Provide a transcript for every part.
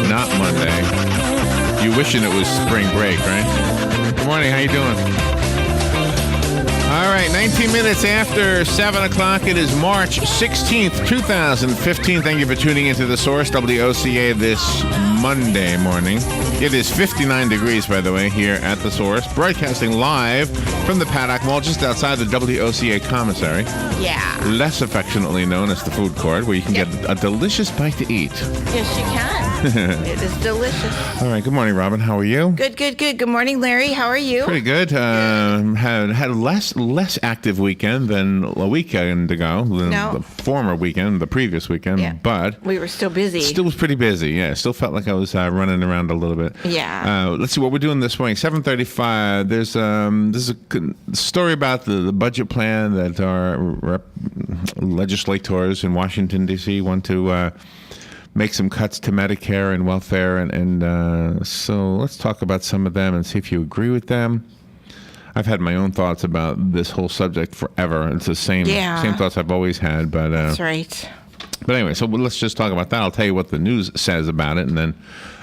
not Monday. You wishing it was spring break, right? Good morning. How you doing? All right, 19 minutes after 7 o'clock. It is March 16th, 2015. Thank you for tuning into The Source, WOCA, this Monday morning. It is 59 degrees, by the way, here at The Source, broadcasting live from the Paddock Mall just outside the WOCA commissary. Yeah. Less affectionately known as the food court, where you can get a delicious bite to eat. Yes, you can. It is delicious. All right, good morning, Robin. How are you? Good. Good morning, Larry. How are you? Pretty good. Had a less active weekend than a weekend ago, than the former weekend, the previous weekend, but we were still busy. Still was pretty busy, yeah. Still felt like I was running around a little bit. Yeah. Let's see what we're doing this morning. 7:35. There's a story about the budget plan that our legislators in Washington, D.C. want to make some cuts to Medicare and welfare, and so let's talk about some of them and see if you agree with them. I've had my own thoughts about this whole subject forever. It's the same thoughts I've always had. But that's right. But anyway, so let's just talk about that. I'll tell you what the news says about it, and then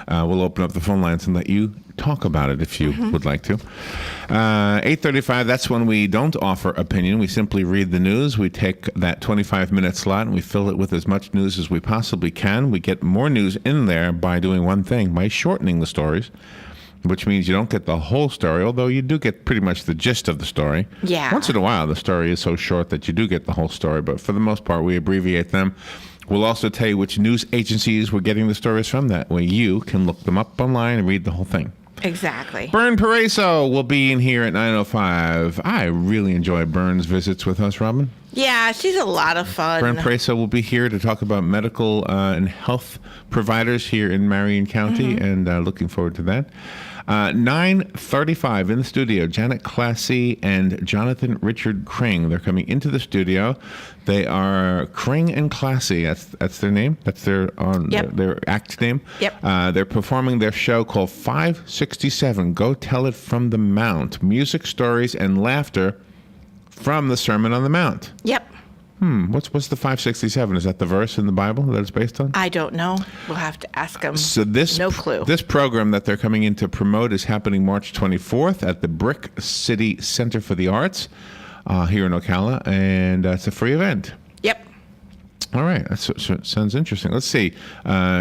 we'll open up the phone lines and let you talk about it if you would like to. 8:35, that's when we don't offer opinion. We simply read the news. We take that 25-minute slot and we fill it with as much news as we possibly can. We get more news in there by doing one thing, by shortening the stories, which means you don't get the whole story, although you do get pretty much the gist of the story. Yeah. Once in a while, the story is so short that you do get the whole story, but for the most part, we abbreviate them. We'll also tell you which news agencies we're getting the stories from. That way you can look them up online and read the whole thing. Exactly. Bern Pareso will be in here at 9:05. I really enjoy Bern's visits with us, Robin. Yeah, she's a lot of fun. Bern Pareso will be here to talk about medical and health providers here in Marion County, and looking forward to that. 9:35 in the studio, Janet Classy and Jonathan Richard Kring. They're coming into the studio. They are Kring and Classy. That's their name. That's their act name. Yep. They're performing their show called 567. Go Tell It from the Mount. Music, stories, and laughter from the Sermon on the Mount. Yep. What's the 567? Is that the verse in the Bible that it's based on? I don't know. We'll have to ask them. So no clue. This program that they're coming in to promote is happening March 24th at the Brick City Center for the Arts here in Ocala, and it's a free event. Yep. All right. That sounds interesting. Let's see.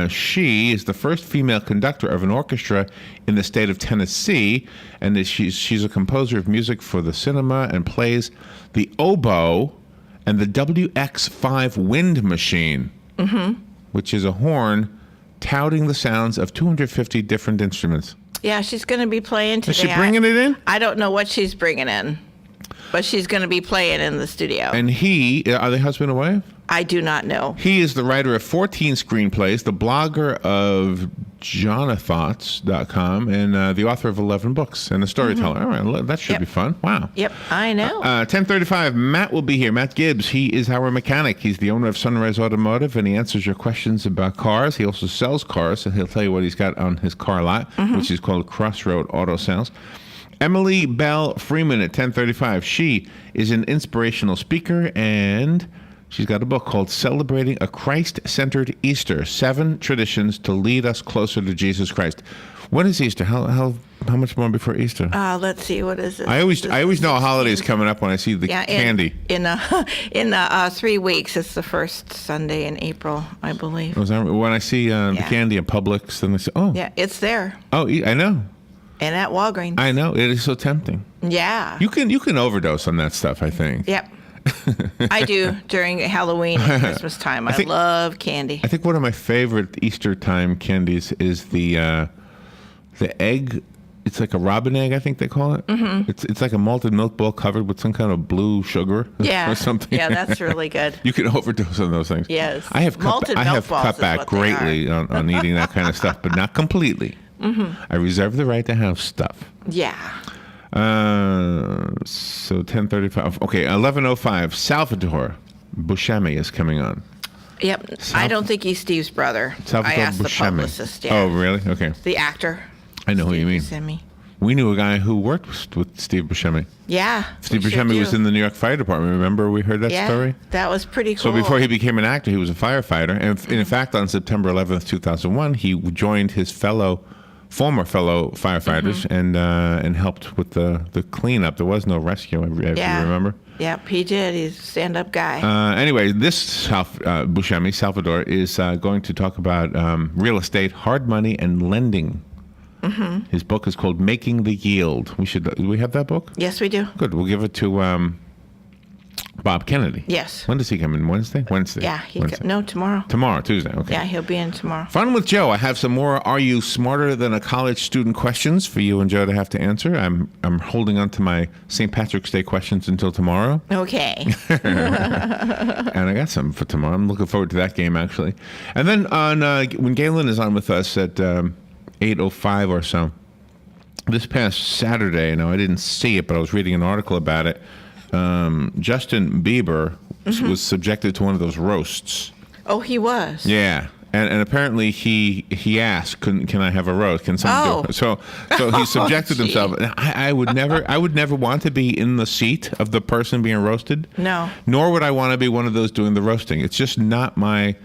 She is the first female conductor of an orchestra in the state of Tennessee, and she's a composer of music for the cinema and plays the oboe and the WX5 wind machine, which is a horn touting the sounds of 250 different instruments. Yeah, she's going to be playing today. Is she bringing it in? I don't know what she's bringing in, but she's going to be playing in the studio. And are they husband and wife? I do not know. He is the writer of 14 screenplays, the blogger of jonathoughts.com, and the author of 11 books, and a storyteller. All right, that should be fun. Wow. Yep, I know. 10:35, Matt will be here. Matt Gibbs, he is our mechanic. He's the owner of Sunrise Automotive, and he answers your questions about cars. He also sells cars, so he'll tell you what he's got on his car lot, which is called Crossroad Auto Sales. Emily Bell Freeman at 10:35. She is an inspirational speaker, and she's got a book called Celebrating a Christ-Centered Easter, 7 Traditions to Lead Us Closer to Jesus Christ. When is Easter? How much more before Easter? Let's see, what is it? I always know a holiday is coming up when I see the candy. In 3 weeks, it's the first Sunday in April, I believe. When I see the candy in Publix, then I say, oh. Yeah, it's there. Oh, I know. And at Walgreens. I know. It is so tempting. Yeah. You can overdose on that stuff, I think. Yep. I do during Halloween and Christmas time. I love candy. I think one of my favorite Easter time candies is the egg. It's like a robin egg, I think they call it. It's like a malted milk ball covered with some kind of blue sugar or something. Yeah, that's really good. You can overdose on those things. Yes. I have cut back greatly on eating that kind of stuff, but not completely. I reserve the right to have stuff. Yeah. So 10:35. Okay, 11:05. Salvatore Buscemi is coming on. Yep. I don't think he's Steve's brother. Salvatore I asked Buscemi. the publicist. Yeah. Oh, really? Okay. The actor. I know who you mean. Buscemi. We knew a guy who worked with Steve Buscemi. Yeah. Steve we sure Buscemi was do. in the New York Fire Department. Remember we heard that Yeah, story? that was pretty So cool. before he became an actor, he was a firefighter. And in fact, on September 11th, 2001, he joined his former fellow firefighters and helped with the cleanup. There was no rescue, if you remember. Yep, he did. He's a stand-up guy. Anyway, this Buscemi, Salvador, is going to talk about real estate, hard money, and lending. His book is called Making the Yield. Do we have that book? Yes, we do. Good. We'll give it to Bob Kennedy. Yes. When does he come in? Wednesday? Wednesday. Yeah, Wednesday. no, tomorrow. Tomorrow, Tuesday. Okay. Yeah, he'll be in tomorrow. Fun with Joe. I have some more Are You Smarter Than a College Student questions for you and Joe to have to answer. I'm holding on to my St. Patrick's Day questions until tomorrow. Okay. And I got some for tomorrow. I'm looking forward to that game, actually. And then when Galen is on with us at 8:05 or so, this past Saturday, I didn't see it, but I was reading an article about it. Justin Bieber was subjected to one of those roasts. Oh, he was. Yeah. And apparently he asked, "Can I have a roast? Can someone do it?" So he subjected himself. And I would never want to be in the seat of the person being roasted. No. Nor would I want to be one of those doing the roasting. It's just not my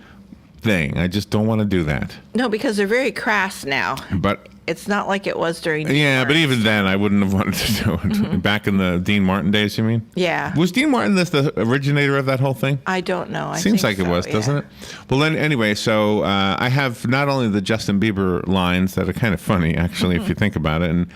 thing. I just don't want to do that. No, because they're very crass now. But It's not like it was during. but even then, I wouldn't have wanted to do it. Back in the Dean Martin days, you mean? Yeah. Was Dean Martin the originator of that whole thing? I don't know. Seems like think it was, so, doesn't yeah. it? Well, then, anyway, so I have not only the Justin Bieber lines that are kind of funny, actually, if you think about it, and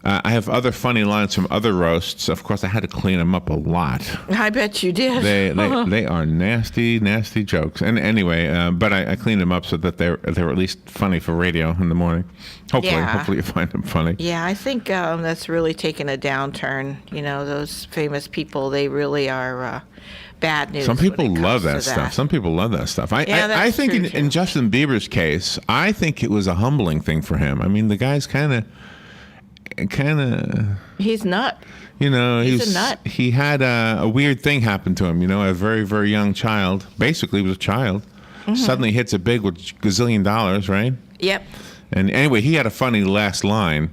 I have other funny lines from other roasts. Of course, I had to clean them up a lot. I bet you did. They are nasty, nasty jokes. And anyway, but I cleaned them up so that they're at least funny for radio in the morning. Hopefully you find them funny. Yeah, I think that's really taken a downturn. Those famous people, they really are bad news. Some people when it love comes that to stuff. Some people love that stuff. I that's think true, in Justin Bieber's case, I think it was a humbling thing for him. I mean, the guy's kind of. He's nut. He's a nut. He had a weird thing happen to him. A very, very young child. Basically, he was a child. Suddenly hits it big with gazillion dollars, right? Yep. And anyway, he had a funny last line.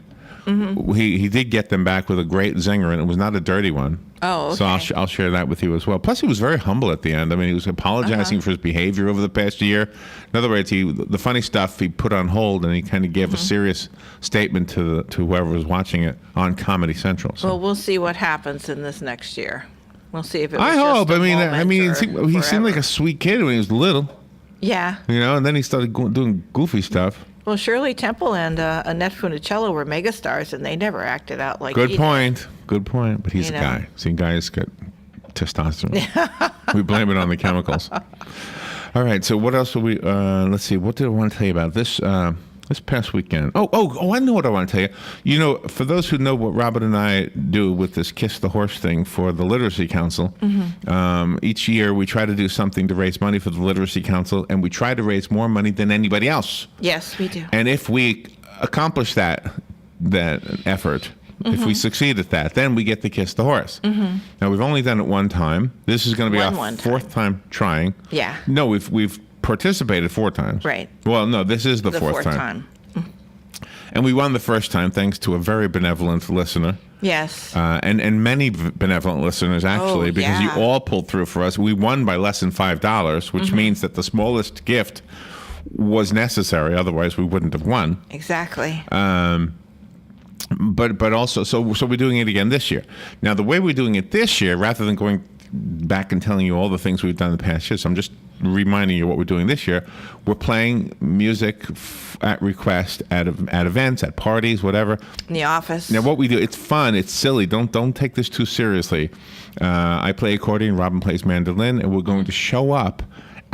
He did get them back with a great zinger, and it was not a dirty one. Oh, okay. So I'll share that with you as well. Plus, he was very humble at the end. I mean, he was apologizing for his behavior over the past year. In other words, the funny stuff he put on hold, and he kind of gave a serious statement to whoever was watching it on Comedy Central. So. Well, we'll see what happens in this next year. We'll see if it was I just hope. a I mean, moment he or seemed like forever. a sweet kid when he was little. Yeah. And then he started doing goofy stuff. Well, Shirley Temple and Annette Funicello were megastars, and they never acted out like Good he point. Good point. But he's a guy. See, guys get testosterone. We blame it on the chemicals. All right. So what else will we? Let's see. What did I want to tell you about this past weekend? Oh! I know what I want to tell you. For those who know what Robin and I do with this Kiss the Horse thing for the Literacy Council, each year we try to do something to raise money for the Literacy Council, and we try to raise more money than anybody else. Yes, we do. And if we accomplish that effort, if we succeed at that, then we get to Kiss the Horse. Now, we've only done it one time. This is going to be our fourth time trying. Yeah. No, we've participated 4 times. Right. Well, no, this is the fourth time. And we won the first time thanks to a very benevolent listener. Yes. And many benevolent listeners, actually, because you all pulled through for us. We won by less than $5, which means that the smallest gift was necessary. Otherwise, we wouldn't have won. Exactly. But also, so we're doing it again this year. Now, the way we're doing it this year, rather than going back and telling you all the things we've done in the past years, I'm just reminding you what we're doing this year. We're playing music at request at events, at parties, whatever. In the office. Now, what we do, it's fun, it's silly. Don't take this too seriously. I play accordion, Robin plays mandolin, and we're going to show up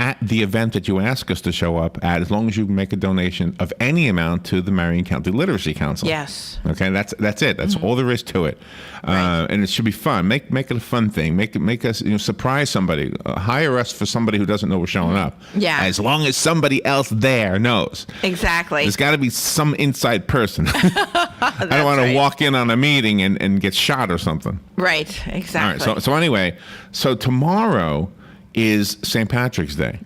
at the event that you ask us to show up at, as long as you make a donation of any amount to the Marion County Literacy Council. Yes. Okay, that's it. That's all there is to it, Right. and it should be fun. Make it a fun thing. Make us surprise somebody. Hire us for somebody who doesn't know we're showing up. Yeah. As long as somebody else there knows. Exactly. There's got to be some inside person. I don't want to walk in on a meeting and get shot or something. Right. Exactly. All right. So anyway, so tomorrow is St. Patrick's Day.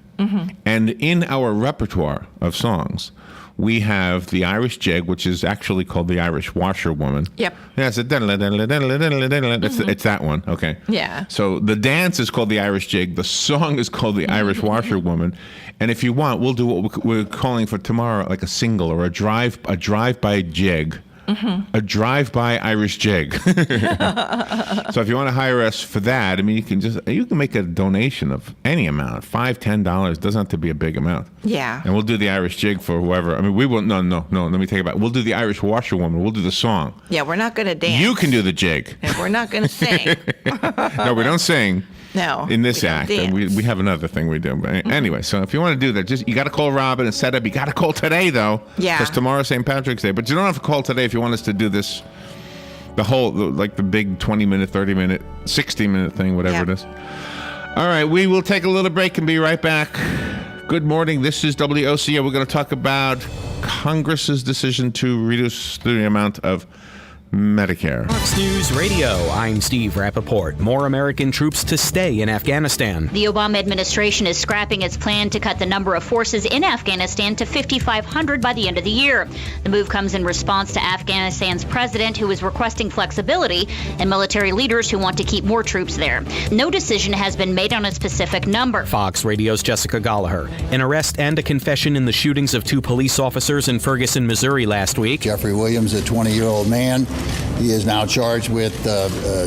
And in our repertoire of songs, we have the Irish jig, which is actually called the Irish washerwoman. Yep. Yeah, it's that one. Okay. Yeah. So the dance is called the Irish jig. The song is called the Irish washerwoman. And if you want, we'll do what we're calling for tomorrow, like a single or a drive-by jig. A drive-by Irish jig. So if you want to hire us for that, I mean, you can make a donation of any amount, $5, $10. Doesn't have to be a big amount. Yeah. And we'll do the Irish jig for whoever. I mean, we won't. No. Let me take it back. We'll do the Irish washerwoman. We'll do the song. Yeah, we're not going to dance. You can do the jig. And we're not going to sing. No, we don't sing. No. In this we don't act, dance. we have another thing we do. But anyway, so if you want to do that, you got to call Robin and set up. You got to call today though. Yeah. Because tomorrow's St. Patrick's Day. But you don't have to call today if you want us to do this. The big 20-minute, 30-minute, 60-minute thing, whatever it is. All right, we will take a little break and be right back. Good morning. This is WOCO. We're going to talk about Congress's decision to reduce the amount of Medicare. Fox News Radio, I'm Steve Rappaport. More American troops to stay in Afghanistan. The Obama administration is scrapping its plan to cut the number of forces in Afghanistan to 5,500 by the end of the year. The move comes in response to Afghanistan's president, who is requesting flexibility, and military leaders who want to keep more troops there. No decision has been made on a specific number. Fox Radio's Jessica Gallagher. An arrest and a confession in the shootings of 2 police officers in Ferguson, Missouri last week. Jeffrey Williams, a 20-year-old man. He is now charged with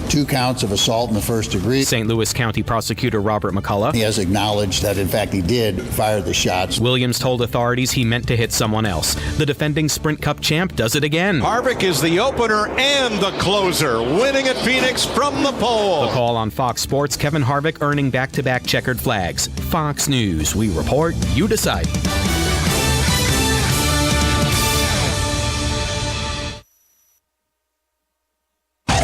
2 counts of assault in the first degree. St. Louis County Prosecutor Robert McCullough. He has acknowledged that, in fact, he did fire the shots. Williams told authorities he meant to hit someone else. The defending Sprint Cup champ does it again. Harvick is the opener and the closer, winning at Phoenix from the pole. The call on Fox Sports, Kevin Harvick earning back-to-back checkered flags. Fox News, we report, you decide.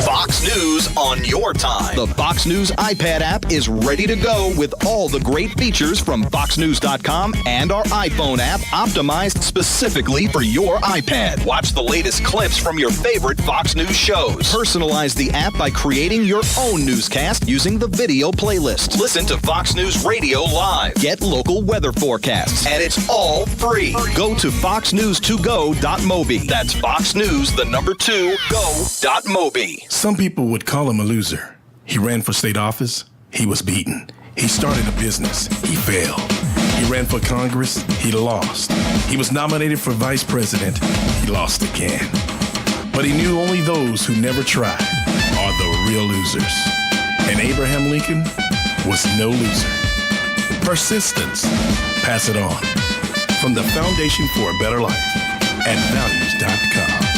Fox News on your time. The Fox News iPad app is ready to go with all the great features from FoxNews.com and our iPhone app optimized specifically for your iPad. Watch the latest clips from your favorite Fox News shows. Personalize the app by creating your own newscast using the video playlist. Listen to Fox News Radio live. Get local weather forecasts. And it's all free. Go to foxnews2go.mobi. That's Fox News, the number 2, go.mobi. Some people would call him a loser. He ran for state office. He was beaten. He started a business. He failed. He ran for Congress. He lost. He was nominated for vice president. He lost again. But he knew only those who never tried are the real losers. And Abraham Lincoln was no loser. Persistence. Pass it on. From the Foundation for a Better Life at values.com.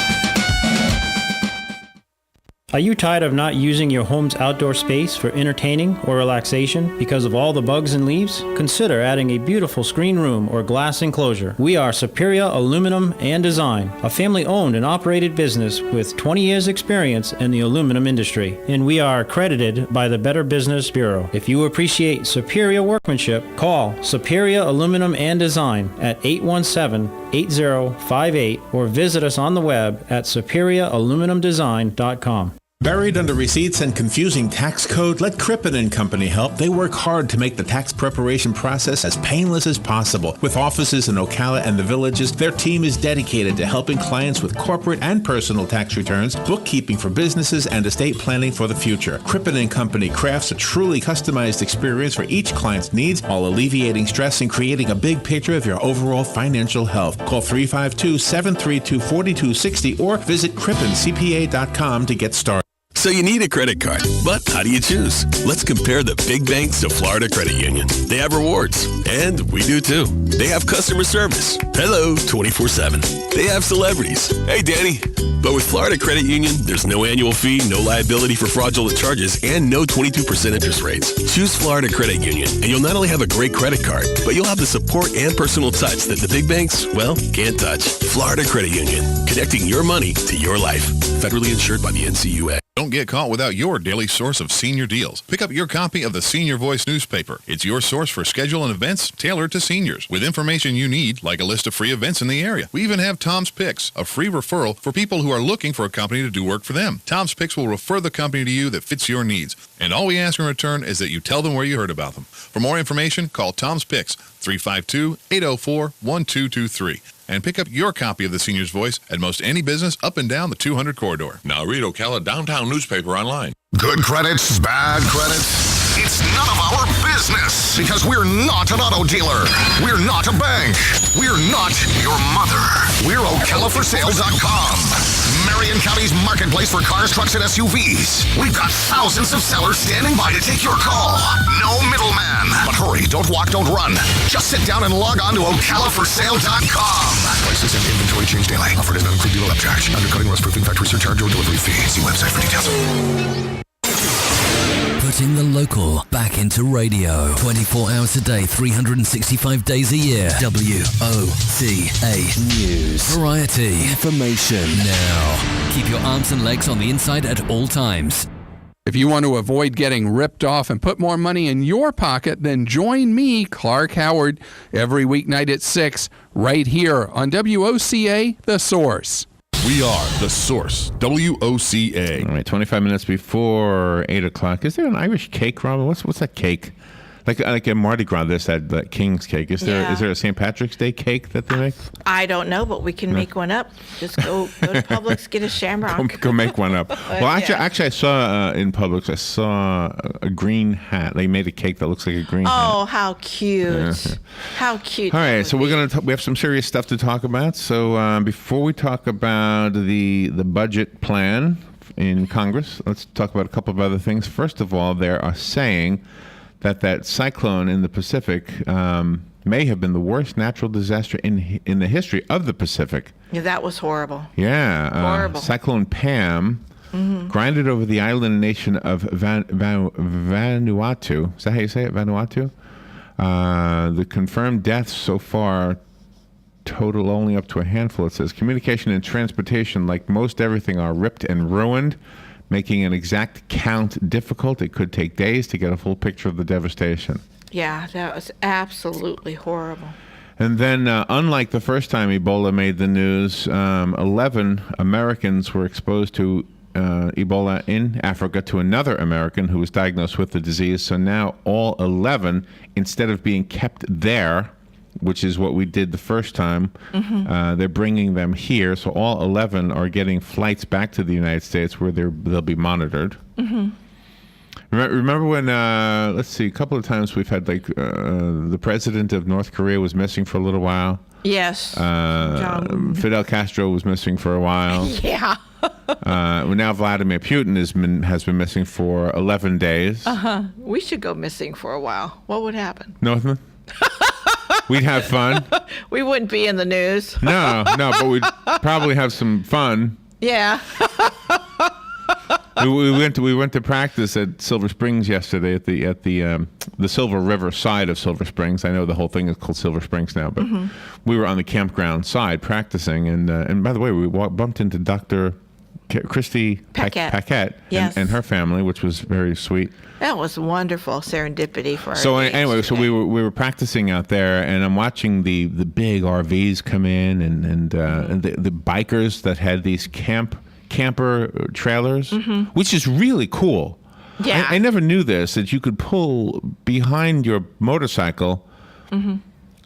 Are you tired of not using your home's outdoor space for entertaining or relaxation because of all the bugs and leaves? Consider adding a beautiful screen room or glass enclosure. We are Superior Aluminum and Design, a family-owned and operated business with 20 years experience in the aluminum industry, and we are accredited by the Better Business Bureau. If you appreciate superior workmanship, call Superior Aluminum and Design at 817-8058 or visit us on the web at superiораluminumdesign.com. Buried under receipts and confusing tax code? Let Crippen & Company help. They work hard to make the tax preparation process as painless as possible. With offices in Ocala and the Villages, their team is dedicated to helping clients with corporate and personal tax returns, bookkeeping for businesses, and estate planning for the future. Crippen & Company crafts a truly customized experience for each client's needs while alleviating stress and creating a big picture of your overall financial health. Call 352-732-4260 or visit crippencpa.com to get started. So you need a credit card, but how do you choose? Let's compare the big banks to Florida Credit Union. They have rewards, and we do too. They have customer service. Hello, 24/7. They have celebrities. Hey, Danny. But with Florida Credit Union, there's no annual fee, no liability for fraudulent charges, and no 22% interest rates. Choose Florida Credit Union, and you'll not only have a great credit card, but you'll have the support and personal touch that the big banks, well, can't touch. Florida Credit Union, connecting your money to your life. Federally insured by the NCUA. Don't get caught without your daily source of senior deals. Pick up your copy of the Senior Voice newspaper. It's your source for schedule and events tailored to seniors, with information you need, like a list of free events in the area. We even have Tom's Picks, a free referral for people who are looking for a company to do work for them. Tom's Picks will refer the company to you that fits your needs. And all we ask in return is that you tell them where you heard about them. For more information, call Tom's Picks, 352-804-1223. And pick up your copy of the Senior's Voice at most any business up and down the 200 corridor. Now read Ocala Downtown newspaper online. Good credits, bad credits. It's none of our business because we're not an auto dealer. We're not a bank. We're not your mother. We're OcalaForSale.com. Marion County's marketplace for cars, trucks, and SUVs. We've got thousands of sellers standing by to take your call. No middleman. But hurry, don't walk, don't run. Just sit down and log on to OcalaForSale.com. Prices and inventory change daily. Offer does not include dealer upcharge. Undercutting, rust-proofing, factory surcharge, or delivery fee. See website for details. Putting the local back into radio. 24 hours a day, 365 days a year. WOCA News. Variety. Information. Now. Keep your arms and legs on the inside at all times. If you want to avoid getting ripped off and put more money in your pocket, then join me, Clark Howard, every weeknight at 6, right here on WOCA, The Source. We are The Source, WOCA. All right, 25 minutes before 8 o'clock. Is there an Irish cake, Robin? What's that cake? Like a Mardi Gras, there's that King's cake. Is there a St. Patrick's Day cake that they make? I don't know, but we can make one up. Just go to Publix, get a shamrock. Go make one up. Well, actually, I saw in Publix, I saw a green hat. They made a cake that looks like a green hat. Oh, how cute. Yeah. How cute. All right, so we have some serious stuff to talk about. So before we talk about the budget plan in Congress, let's talk about a couple of other things. First of all, they are saying that cyclone in the Pacific may have been the worst natural disaster in the history of the Pacific. Yeah, that was horrible. Yeah. Horrible. Cyclone Pam grinded over the island nation of Vanuatu. Is that how you say it, Vanuatu? The confirmed deaths so far total only up to a handful. It says communication and transportation, like most everything, are ripped and ruined, making an exact count difficult. It could take days to get a full picture of the devastation. Yeah, that was absolutely horrible. And then, unlike the first time Ebola made the news, 11 Americans were exposed to Ebola in Africa to another American who was diagnosed with the disease. So now all 11, instead of being kept there, which is what we did the first time, they're bringing them here. So all 11 are getting flights back to the United States where they'll be monitored. Remember when, let's see, a couple of times we've had, like, the president of North Korea was missing for a little while. Yes. Fidel Castro was missing for a while. Yeah. Now Vladimir Putin has been missing for 11 days. We should go missing for a while. What would happen? Nothing. We'd have fun. We wouldn't be in the news. No, but we'd probably have some fun. Yeah. we went to practice at Silver Springs yesterday at the Silver River side of Silver Springs. I know the whole thing is called Silver Springs now, but we were on the campground side practicing, and by the way, we bumped into Dr. Christy Paquette yes. and her family, which was very sweet. That was wonderful serendipity for our So anyway, so we were practicing out there, and I'm watching the big RVs come in, and the bikers that had these camper trailers, which is really cool. Yeah, I never knew this, that you could pull behind your motorcycle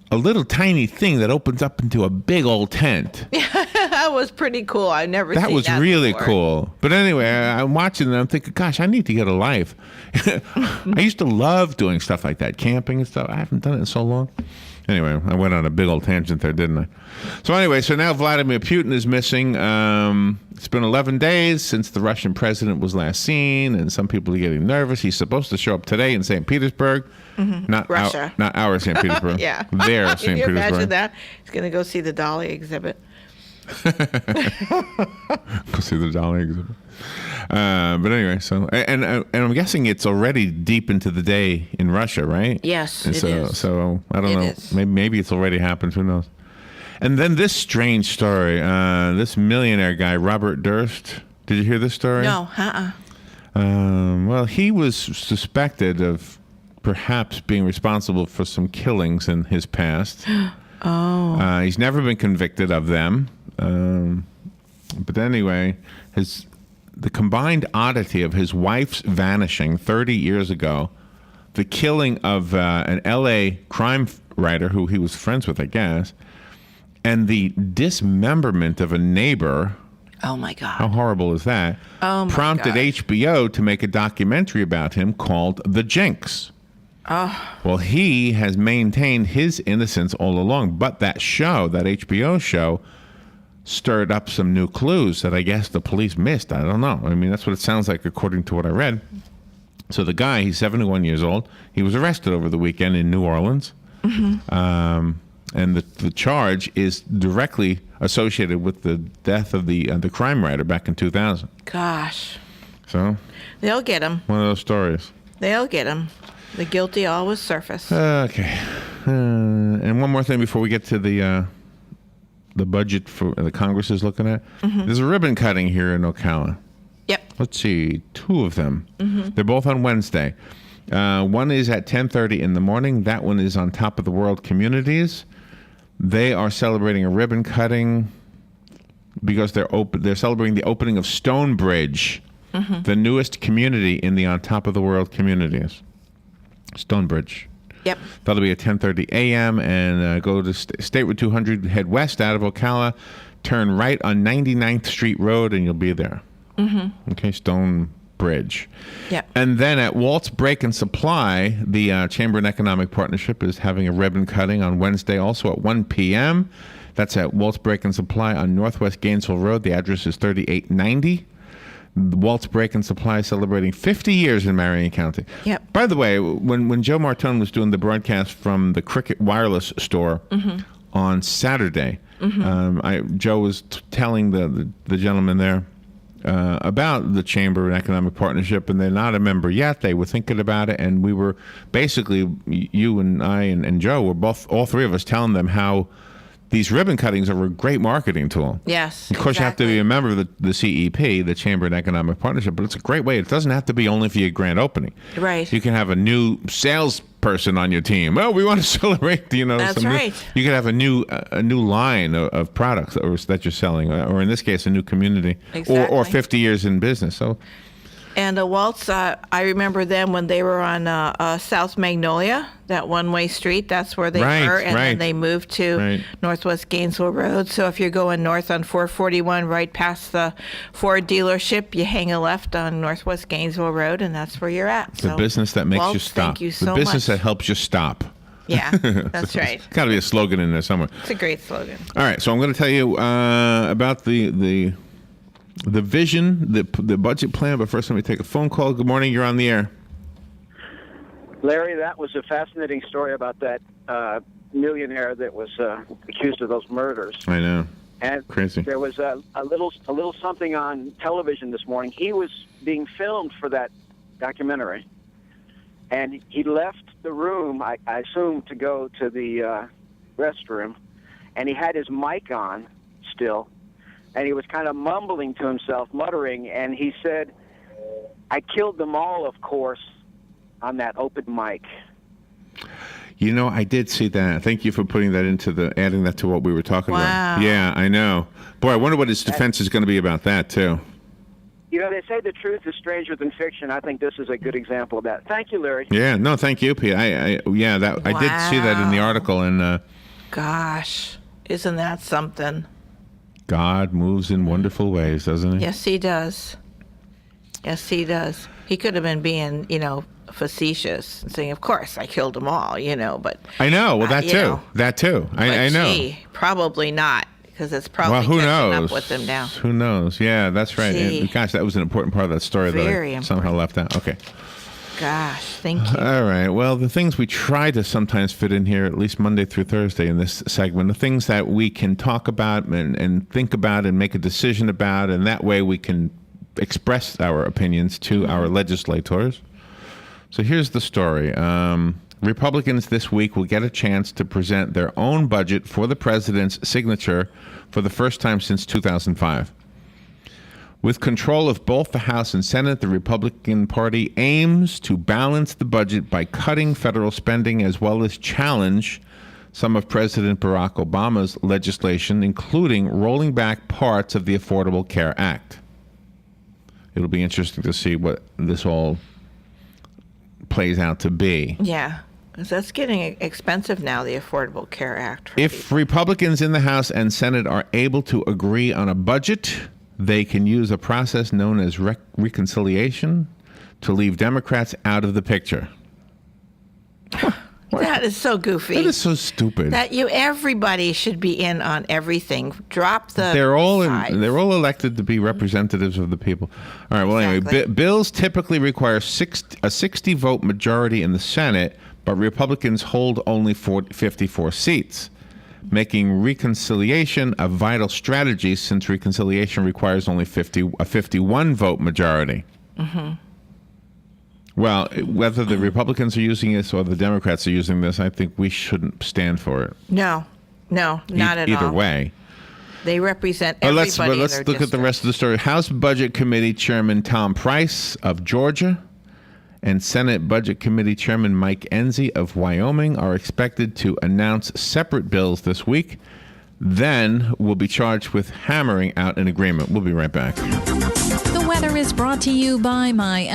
a little tiny thing that opens up into a big old tent. That was pretty cool. I never seen that. That was really before. Cool. But anyway, I'm watching and I'm thinking, gosh, I need to get a life. I used to love doing stuff like that, camping and stuff. I haven't done it in so long. Anyway, I went on a big old tangent there, didn't I? So anyway, so now Vladimir Putin is missing. It's been 11 days since the Russian president was last seen, and some people are getting nervous. He's supposed to show up today in St. Petersburg. Not Russia. Not our St. Petersburg. Yeah. Their St. Can you Petersburg. imagine that? He's going to go see the Dolly exhibit. Go see the Dolly exhibit. But anyway, so and I'm guessing it's already deep into the day in Russia, right? Yes, and it is. So I don't know. Maybe it's already happened. Who knows? And then this strange story. This millionaire guy, Robert Durst. Did you hear this story? No. Well, he was suspected of perhaps being responsible for some killings in his past. Oh. He's never been convicted of them. But anyway, the combined oddity of his wife's vanishing 30 years ago, the killing of an L.A. crime writer who he was friends with, I guess, and the dismemberment of a neighbor. Oh, my God. How horrible is that? Oh, my prompted God. HBO to make a documentary about him called The Jinx. Oh. Well, he has maintained his innocence all along, but that show, that HBO show, stirred up some new clues that I guess the police missed. I don't know. I mean, that's what it sounds like according to what I read. So the guy, he's 71 years old. He was arrested over the weekend in New Orleans. Mm-hmm. And the charge is directly associated with the death of the crime writer back in 2000. Gosh. So They'll get him. one of those stories. They'll get him. The guilty always surface. Okay. And one more thing before we get to the budget for the Congress is looking at. Mhm. There's a ribbon cutting here in Ocala. Yep. Let's see, 2 of them. Mhm. They're both on Wednesday. One is at 10:30 in the morning. That one is on Top of the World Communities. They are celebrating a ribbon cutting because they're celebrating the opening of Stonebridge, Mhm. the newest community in the On Top of the World Communities. Stonebridge. Yep. That'll be at 10:30 a.m. and go to State Route 200, head west out of Ocala, turn right on 99th Street Road, and you'll be there. Mm-hmm. Okay, Stonebridge. Yep. And then at Walt's Break and Supply, the Chamber and Economic Partnership is having a ribbon cutting on Wednesday, also at 1 p.m. That's at Walt's Break and Supply on Northwest Gainesville Road. The address is 3890. Walt's Break and Supply is celebrating 50 years in Marion County. Yep. By the way, when Joe Martone was doing the broadcast from the Cricket Wireless store Mhm. on Saturday, Mhm. Joe was telling the gentleman there about the Chamber and Economic Partnership, and they're not a member yet. They were thinking about it, and we were basically, you and I and Joe were all three of us telling them how these ribbon cuttings are a great marketing tool. Yes. Of course, you have to be a member of the CEP, the Chamber and Economic Partnership, but it's a great way. It doesn't have to be only for your grand opening. Right. You can have a new salesperson on your team. Oh, we want to celebrate, That's right. You could have a new line of products that you're selling, or in this case, a new community, or Exactly. 50 years in business. So, And Waltz, I remember them when they were on South Magnolia, that one-way street. That's where they Right, were, and then right. they moved to Right. Northwest Gainesville Road. So if you're going north on 441, right past the Ford dealership, you hang a left on Northwest Gainesville Road, and that's where you're at. the business that makes you Waltz, stop. thank you so the business much. that helps you stop. Yeah, that's right. Got to be a slogan in there somewhere. It's a great slogan. All right, so I'm going to tell you about the vision, the budget plan, but first let me take a phone call. Good morning, you're on the air. Larry, that was a fascinating story about that millionaire that was accused of those murders. I know. And Crazy. there was a little something on television this morning. He was being filmed for that documentary, and he left the room, I assume, to go to the restroom, and he had his mic on still, and he was kind of mumbling to himself, muttering, and he said, "I killed them all, of course," on that open mic. You know, I did see that. Thank you for putting that adding that to what we were talking about. Yeah, I know. Boy, I wonder what his defense is going to be about that, too. You know, they say the truth is stranger than fiction. I think this is a good example of that. Thank you, Larry. Yeah, no, thank you, Pete. I did see that in the article, and Gosh, isn't that something? God moves in wonderful ways, doesn't he? Yes, he does. Yes, he does. He could have been being, facetious and saying, "Of course, I killed them all," but I know. Well, that you too. know. That too. I But know. gee, probably not, because it's probably Well, who catching knows? up with them now. Who knows? Yeah, that's right. Gee. And gosh, that was an important part of that story Very that I somehow left out. Okay. Gosh, thank you. All right. Well, the things we try to sometimes fit in here, at least Monday through Thursday in this segment, the things that we can talk about and think about and make a decision about, and that way we can express our opinions to our legislators. So here's the story. Republicans this week will get a chance to present their own budget for the president's signature for the first time since 2005. With control of both the House and Senate, the Republican Party aims to balance the budget by cutting federal spending as well as challenge some of President Barack Obama's legislation, including rolling back parts of the Affordable Care Act. It'll be interesting to see what this all plays out to be. Yeah, because that's getting expensive now, the Affordable Care Act. If Republicans in the House and Senate are able to agree on a budget, they can use a process known as reconciliation to leave Democrats out of the picture. That is so goofy. That is so stupid. Everybody should be in on everything. Drop the They're all sides. they're all elected to be representatives of the people. All right. Well, anyway, bills typically require a 60-vote majority in the Senate, but Republicans hold only 54 seats, making reconciliation a vital strategy since reconciliation requires only a 51-vote majority. Mm-hmm. Well, whether the Republicans are using this or the Democrats are using this, I think we shouldn't stand for it. No, not at all. Either way. They represent everybody in their let's look at the rest of the story. House Budget Committee Chairman Tom Price of Georgia and Senate Budget Committee Chairman Mike Enzi of Wyoming are expected to announce separate bills this week. Then will be charged with hammering out an agreement. We'll be right back. The weather is brought to you by myfwc.com.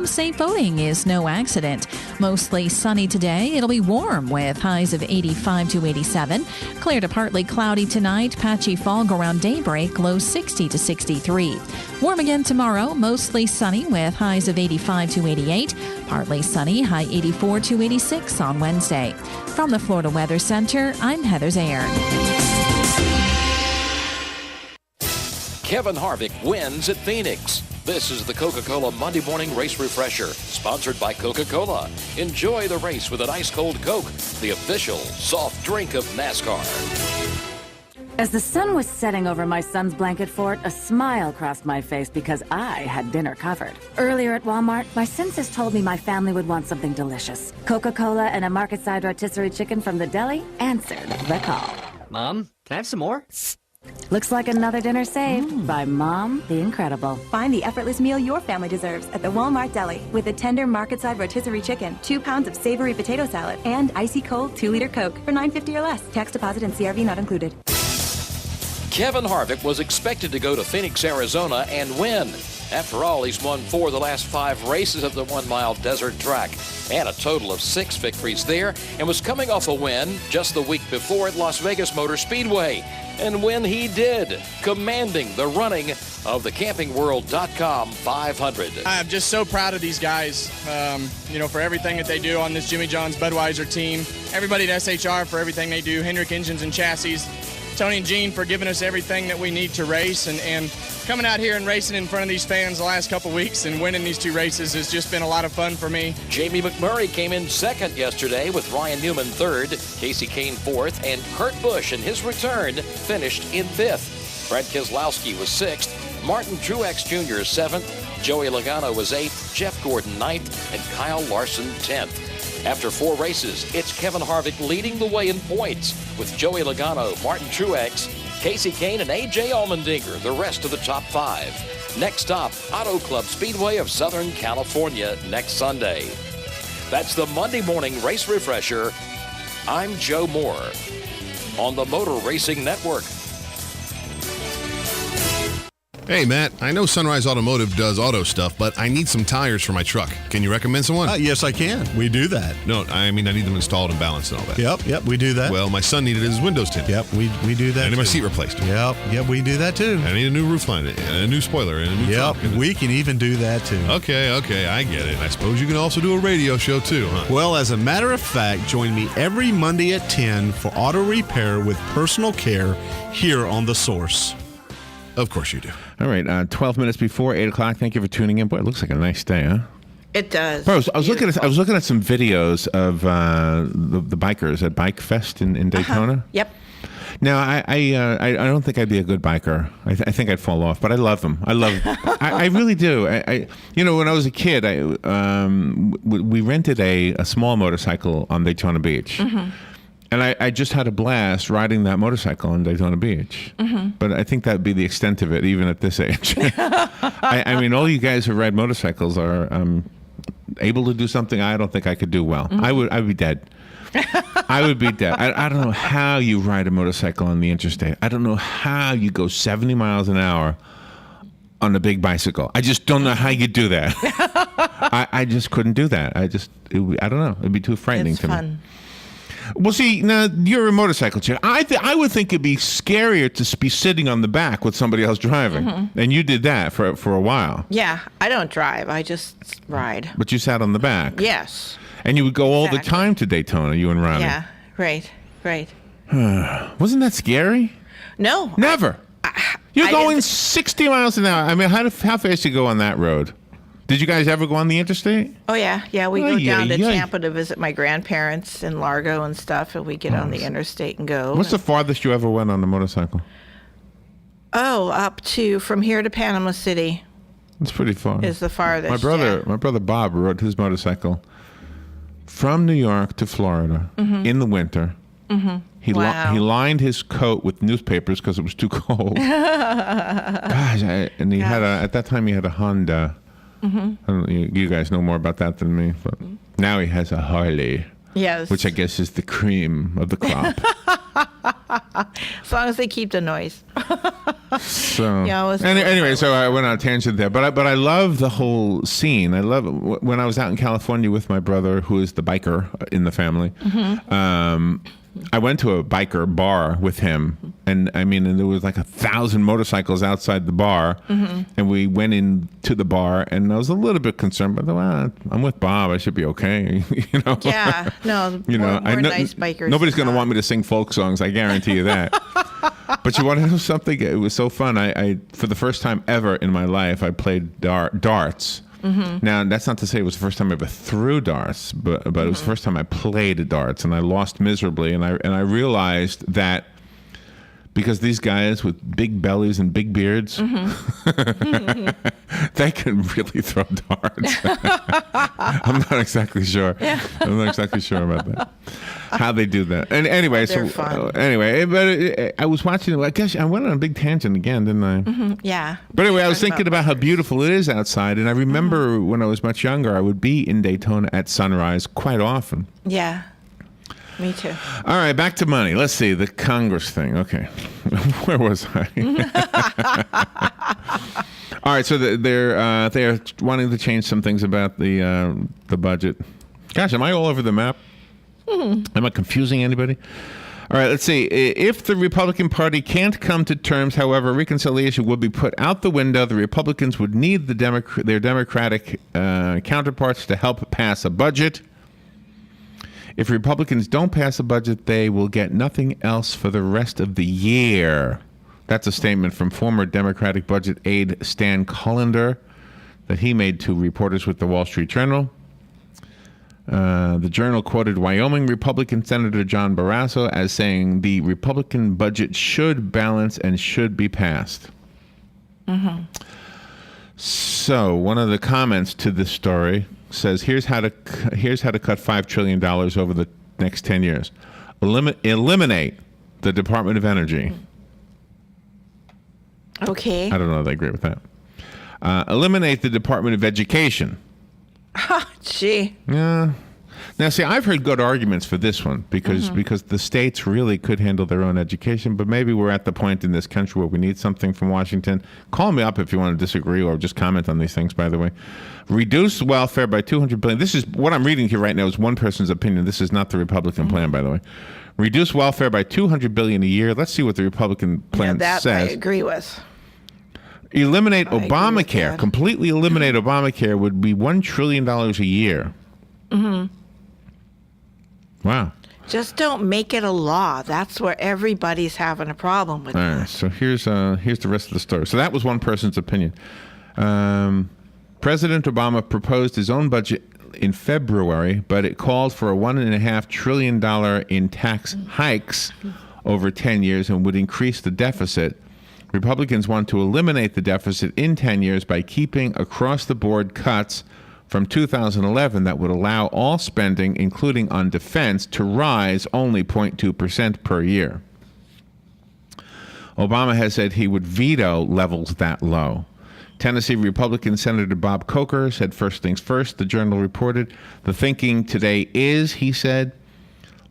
Safe boating is no accident. Mostly sunny today. It'll be warm with highs of 85 to 87. Clear to partly cloudy tonight. Patchy fog around daybreak. Low 60 to 63. Warm again tomorrow. Mostly sunny with highs of 85 to 88. Partly sunny. High 84 to 86 on Wednesday. From the Florida Weather Center, I'm Heather Zayer. Kevin Harvick wins at Phoenix. This is the Coca-Cola Monday Morning Race Refresher, sponsored by Coca-Cola. Enjoy the race with an ice-cold Coke, the official soft drink of NASCAR. As the sun was setting over my son's blanket fort, a smile crossed my face because I had dinner covered. Earlier at Walmart, my senses told me my family would want something delicious. Coca-Cola and a market-side rotisserie chicken from the deli answered the call. Mom, can I have some more? Looks like another dinner saved by Mom the Incredible. Find the effortless meal your family deserves at the Walmart Deli with a tender market-side rotisserie chicken, 2 pounds of savory potato salad, and icy cold 2-liter Coke for $9.50 or less. Tax deposit and CRV not included. Kevin Harvick was expected to go to Phoenix, Arizona and win. After all, he's won 4 of the last 5 races of the 1-mile desert track and a total of 6 victories there, and was coming off a win just the week before at Las Vegas Motor Speedway. And when he did, commanding the running of the CampingWorld.com 500. I'm just so proud of these guys, for everything that they do on this Jimmy John's Budweiser team. Everybody at SHR for everything they do, Hendrick Engines and Chassis. Tony and Gene for giving us everything that we need to race, and coming out here and racing in front of these fans the last couple weeks and winning these 2 races has just been a lot of fun for me. Jamie McMurray came in second yesterday with Ryan Newman third, Casey Kane fourth, and Kurt Busch in his return finished in 5th. Brent Keselowski was 6th, Martin Truex Jr. 7th, Joey Logano was 8th, Jeff Gordon 9th, and Kyle Larson 10th. After 4 races, it's Kevin Harvick leading the way in points with Joey Logano, Martin Truex, Casey Kane, and A.J. Allmendinger, the rest of the top 5. Next stop, Auto Club Speedway of Southern California next Sunday. That's the Monday Morning Race Refresher. I'm Joe Moore on the Motor Racing Network. Hey, Matt, I know Sunrise Automotive does auto stuff, but I need some tires for my truck. Can you recommend someone? Yes, I can. We do that. No, I mean, I need them installed and balanced and all that. Yep, we do that. Well, my son needed his windows tinted. Yep, we do that. I need my seat replaced. Yep, we do that too. I need a new roof line, and a new spoiler, and a new trunk. We can even do that too. Okay, I get it. I suppose you can also do a radio show too, huh? Well, as a matter of fact, join me every Monday at 10 for auto repair with personal care here on The Source. Of course you do. All right, 12 minutes before 8 o'clock. Thank you for tuning in. Boy, it looks like a nice day, huh? It does. Bro, I was looking at some videos of the bikers at Bike Fest in Daytona. Yep. Now, I don't think I'd be a good biker. I think I'd fall off, but I love them. I really do. When I was a kid, we rented a small motorcycle on Daytona Beach. Mm-hmm. And I just had a blast riding that motorcycle on Daytona Beach. Mhm. But I think that'd be the extent of it, even at this age. I mean, all you guys who ride motorcycles are able to do something I don't think I could do well. Mhm. I would be dead. I would be dead. I don't know how you ride a motorcycle on the interstate. I don't know how you go 70 miles an hour on a big bicycle. I just don't know how you do that. I just couldn't do that. I don't know. It'd be too frightening It's to me. fun. Well, see, now you're a motorcycle chick. I would think it'd be scarier to be sitting on the back with somebody else driving. Mhm. And you did that for a while. Yeah, I don't drive. I just ride. But you sat on the back. Yes. And you would go all the Exactly. time to Daytona, you and Ronnie. Yeah, right. Wasn't that scary? No. Never. You're I going didn't- 60 miles an hour. I mean, how fast you go on that road? Did you guys ever go on the interstate? Oh, yeah. Yeah, we go Ay, down to ay, ay. Tampa to visit my grandparents in Largo and stuff, and we get on the interstate and go. What's the farthest you ever went on a motorcycle? Up to, from here to Panama City It's pretty far. is the farthest. My brother Bob rode his motorcycle from New York to Florida Mhm. in the winter. Mm-hmm. He Wow. he lined his coat with newspapers because it was too cold. Gosh, and he had at that time he had a Honda. Mhm. I don't know, you guys know more about that than me, but now he has a Harley. Yes. Which I guess is the cream of the crop. As long as they keep the noise. So Yeah, it was anyway, so I went on a tangent there, but I love the whole scene. I love it. When I was out in California with my brother, who is the biker in the family. Mhm. I went to a biker bar with him, and there was like 1,000 motorcycles outside the bar, Mhm. and we went into the bar, and I was a little bit concerned, but I'm with Bob, I should be okay, you know. Yeah, no, more nice bikers. Nobody's going to want me to sing folk songs, I guarantee you that. But you want to know something? It was so fun. I for the first time ever in my life, I played darts. Mhm. Now, that's not to say it was the first time I ever threw darts, but it was the first time I played darts, and I lost miserably. And I realized that because these guys with big bellies and big beards, they can really throw darts. I'm not exactly sure. I'm not exactly sure about that. How they do that. And anyway, They're fun. I was watching. I guess I went on a big tangent again, didn't I? Mhm. Yeah. But anyway, I was Talking thinking about how beautiful it is outside, and I remember when I was much younger, I would be in Daytona at sunrise quite often. Yeah. Me too. All right, back to money. Let's see the Congress thing. Okay, where was I? All right, so they're wanting to change some things about the budget. Gosh, am I all over the map? Am I confusing anybody? All right, let's see. If the Republican Party can't come to terms, however, reconciliation would be put out the window. The Republicans would need their Democratic counterparts to help pass a budget. If Republicans don't pass a budget, they will get nothing else for the rest of the year. That's a statement from former Democratic budget aide Stan Collender that he made to reporters with the Wall Street Journal. The Journal quoted Wyoming Republican Senator John Barrasso as saying the Republican budget should balance and should be passed. Mm-hmm. So one of the comments to this story says, here's how to cut $5 trillion over the next 10 years. Eliminate the Department of Energy. Okay. I don't know if I agree with that. Eliminate the Department of Education. Gee. Yeah. Now, see, I've heard good arguments for this one because the states really could handle their own education, but maybe we're at the point in this country where we need something from Washington. Call me up if you want to disagree or just comment on these things, by the way. Reduce welfare by $200 billion. This is what I'm reading here right now is one person's opinion. This is not the Republican plan, by the way. Reduce welfare by $200 billion a year. Let's see what the Republican plan that says. I agree with. Eliminate Obamacare. Completely eliminate Obamacare would be $1 trillion a year. Mm-hmm. Wow. Just don't make it a law. That's where everybody's having a problem with All it. right, so here's the rest of the story. So that was one person's opinion. President Obama proposed his own budget in February, but it called for a $1.5 trillion in tax hikes over 10 years and would increase the deficit. Republicans want to eliminate the deficit in 10 years by keeping across-the-board cuts from 2011 that would allow all spending, including on defense, to rise only 0.2% per year. Obama has said he would veto levels that low. Tennessee Republican Senator Bob Coker said first things first. The Journal reported, the thinking today is, he said,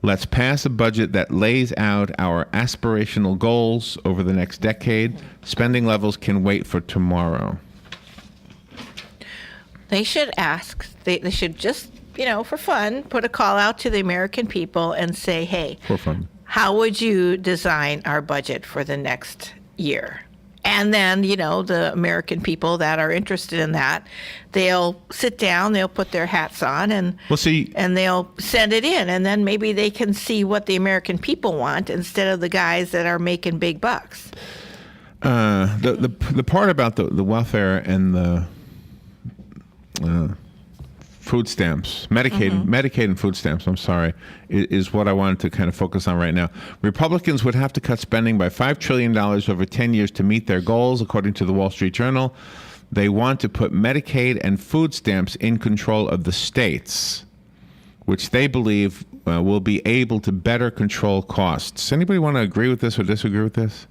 let's pass a budget that lays out our aspirational goals over the next decade. Spending levels can wait for tomorrow. They should ask, they should just, for fun, put a call out to the American people and say, hey, for fun, how would you design our budget for the next year? And then, the American people that are interested in that, they'll sit down, they'll put their hats on, and they'll send it in. And then maybe they can see what the American people want instead of the guys that are making big bucks. The part about the welfare and the food stamps, Medicaid and food stamps, I'm sorry, is what I wanted to kind of focus on right now. Republicans would have to cut spending by $5 trillion over 10 years to meet their goals, according to the Wall Street Journal. They want to put Medicaid and food stamps in control of the states, which they believe will be able to better control costs. Anybody want to agree with this or disagree with this?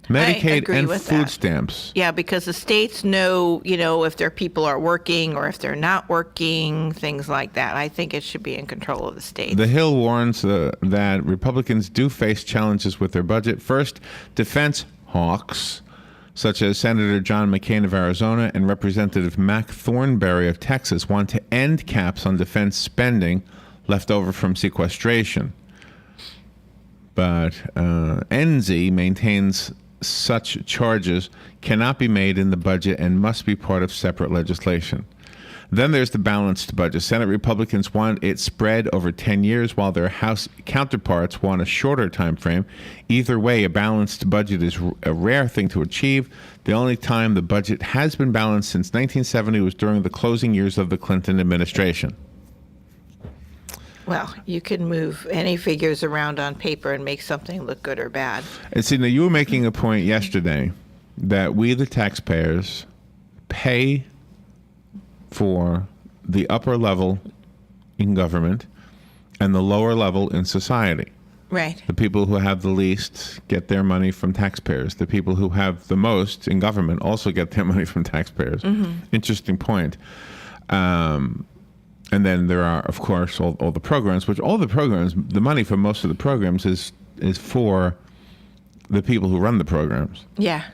Medicaid and food stamps. Yeah, because the states know, if their people are working or if they're not working, things like that. I think it should be in control of the states. The Hill warns that Republicans do face challenges with their budget. First, defense hawks, such as Senator John McCain of Arizona and Representative Mac Thornberry of Texas, want to end caps on defense spending left over from sequestration. But NZ maintains such charges cannot be made in the budget and must be part of separate legislation. Then there's the balanced budget. Senate Republicans want it spread over 10 years, while their House counterparts want a shorter time frame. Either way, a balanced budget is a rare thing to achieve. The only time the budget has been balanced since 1970 was during the closing years of the Clinton administration. Well, you can move any figures around on paper and make something look good or bad. And see, now you were making a point yesterday that we, the taxpayers, pay for the upper level in government and the lower level in society. Right. The people who have the least get their money from taxpayers. The people who have the most in government also get their money from taxpayers. Mm-hmm. Interesting point. And then there are, of course, all the programs, the money for most of the programs is for the people who run the programs. Yeah.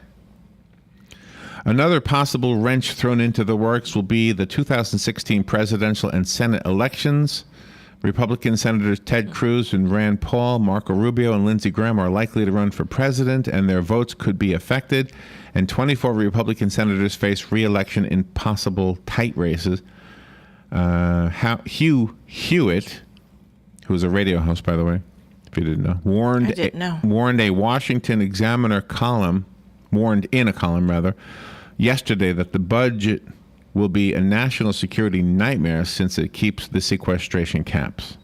Another possible wrench thrown into the works will be the 2016 presidential and Senate elections. Republican Senators Ted Cruz and Rand Paul, Marco Rubio, and Lindsey Graham are likely to run for president, and their votes could be affected. And 24 Republican senators face re-election in possible tight races. Hugh Hewitt, who was a radio host, by the way, if you didn't know, warned in a Washington Examiner column, yesterday that the budget will be a national security nightmare since it keeps the sequestration caps.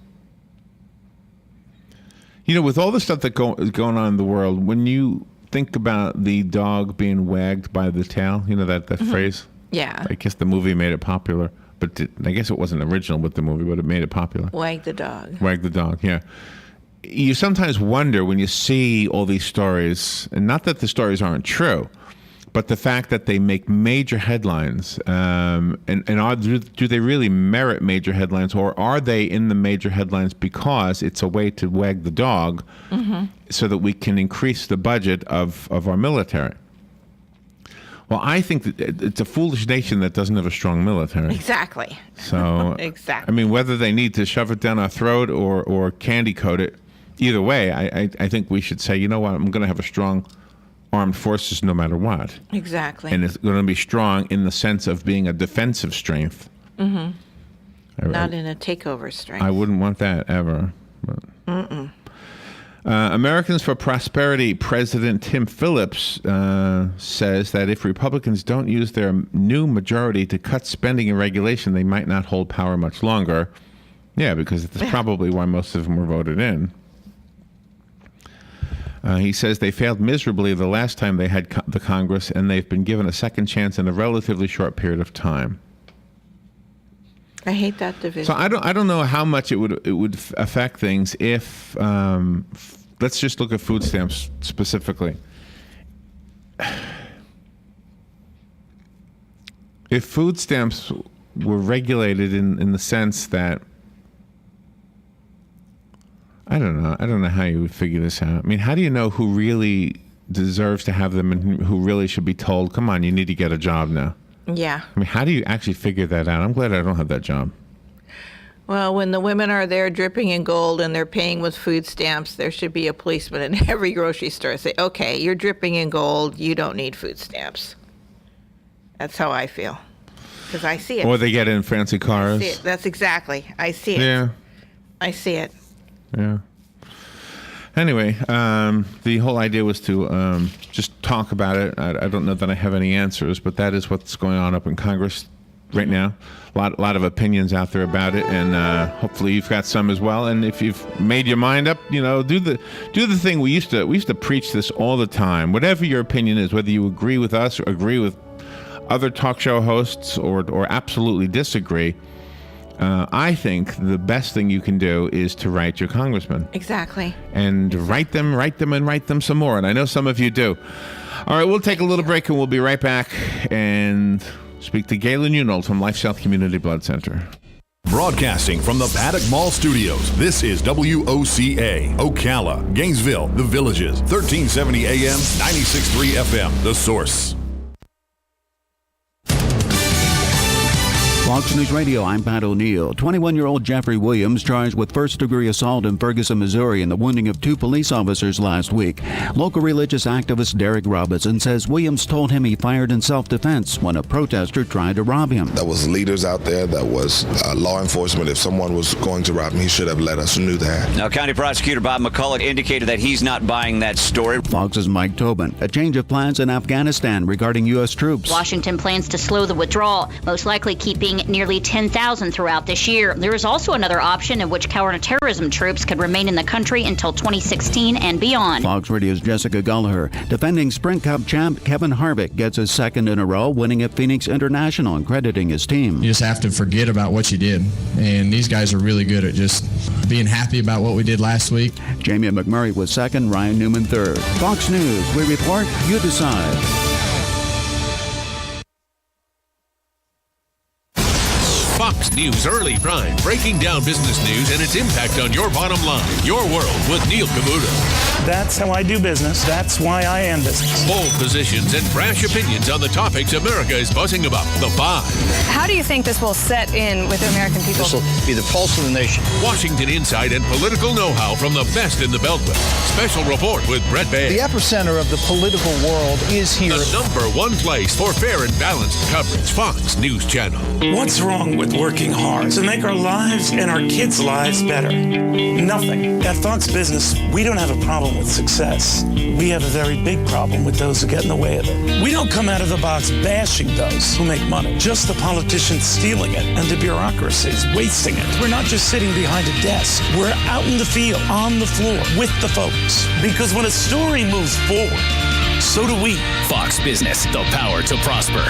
With all the stuff that is going on in the world, when you think about the dog being wagged by the tail, that phrase? Yeah. I guess the movie made it popular. But I guess it wasn't original with the movie, but it made it popular. Wag the dog. Wag the dog, yeah. You sometimes wonder when you see all these stories, and not that the stories aren't true, but the fact that they make major headlines, do they really merit major headlines, or are they in the major headlines because it's a way to wag the dog so that we can increase the budget of our military? Well, I think that it's a foolish nation that doesn't have a strong military. Exactly. So, exactly. I mean, whether they need to shove it down our throat or candy coat it, either way, I think we should say, you know what, I'm going to have a strong armed forces no matter what. Exactly. And it's going to be strong in the sense of being a defensive strength. Mm-hmm. Not in a takeover strength. I wouldn't want that ever. Mm-mm. Americans for Prosperity President Tim Phillips says that if Republicans don't use their new majority to cut spending and regulation, they might not hold power much longer. Yeah, because that's probably why most of them were voted in. He says they failed miserably the last time they had the Congress, and they've been given a second chance in a relatively short period of time. I hate that division. So I don't know how much it would affect things if let's just look at food stamps specifically. If food stamps were regulated in the sense that I don't know how you would figure this out. I mean, how do you know who really deserves to have them and who really should be told, come on, you need to get a job now? Yeah. I mean, how do you actually figure that out? I'm glad I don't have that job. Well, when the women are there dripping in gold and they're paying with food stamps, there should be a policeman in every grocery store say, okay, you're dripping in gold, you don't need food stamps. That's how I feel. Because I see it. Or they get in fancy cars. I see it. That's exactly. I see it. Yeah. I see it. Yeah. Anyway, the whole idea was to just talk about it. I don't know that I have any answers, but that is what's going on up in Congress right now. A lot of opinions out there about it, and hopefully you've got some as well. And if you've made your mind up, do the thing we used to preach this all the time. Whatever your opinion is, whether you agree with us or agree with other talk show hosts or absolutely disagree, I think the best thing you can do is to write your congressman. Exactly. And write them some more. And I know some of you do. All right, we'll take a little break and we'll be right back and speak to Galen Unold from LifeSouth Community Blood Center. Broadcasting from the Paddock Mall Studios, this is WOCA, Ocala, Gainesville, The Villages, 1370 AM, 96.3 FM, The Source. Fox News Radio, I'm Pat O'Neill. 21-year-old Jeffrey Williams charged with first-degree assault in Ferguson, Missouri, and the wounding of 2 police officers last week. Local religious activist Derek Robinson says Williams told him he fired in self-defense when a protester tried to rob him. There was leaders out there, that was law enforcement. If someone was going to rob him, he should have let us know that. Now, County Prosecutor Bob McCullough indicated that he's not buying that story. Fox's Mike Tobin. A change of plans in Afghanistan regarding U.S. troops. Washington plans to slow the withdrawal, most likely keeping nearly 10,000 throughout this year. There is also another option in which counterterrorism troops could remain in the country until 2016 and beyond. Fox Radio's Jessica Gallagher. Defending Sprint Cup champ Kevin Harvick gets his second in a row, winning at Phoenix International and crediting his team. You just have to forget about what you did. And these guys are really good at just being happy about what we did last week. Jamie McMurray was second, Ryan Newman third. Fox News, we report, you decide. Fox News Early Prime, breaking down business news and its impact on your bottom line. Your World with Neil Cavuto. That's how I do business. That's why I am business. Bold positions and brash opinions on the topics America is buzzing about. The Five. How do you think this will set in with the American people? This will be the pulse of the nation. Washington insight and political know-how from the best in the Beltway. Special report with Brett Baird. The epicenter of the political world is here. The #1 place for fair and balanced coverage. Fox News Channel. What's wrong with working hard to make our lives and our kids' lives better? Nothing. At Fox Business, we don't have a problem with success. We have a very big problem with those who get in the way of it. We don't come out of the box bashing those who make money, just the politicians stealing it and the bureaucracies wasting it. We're not just sitting behind a desk. We're out in the field, on the floor, with the folks. Because when a story moves forward, so do we. Fox Business, the power to prosper.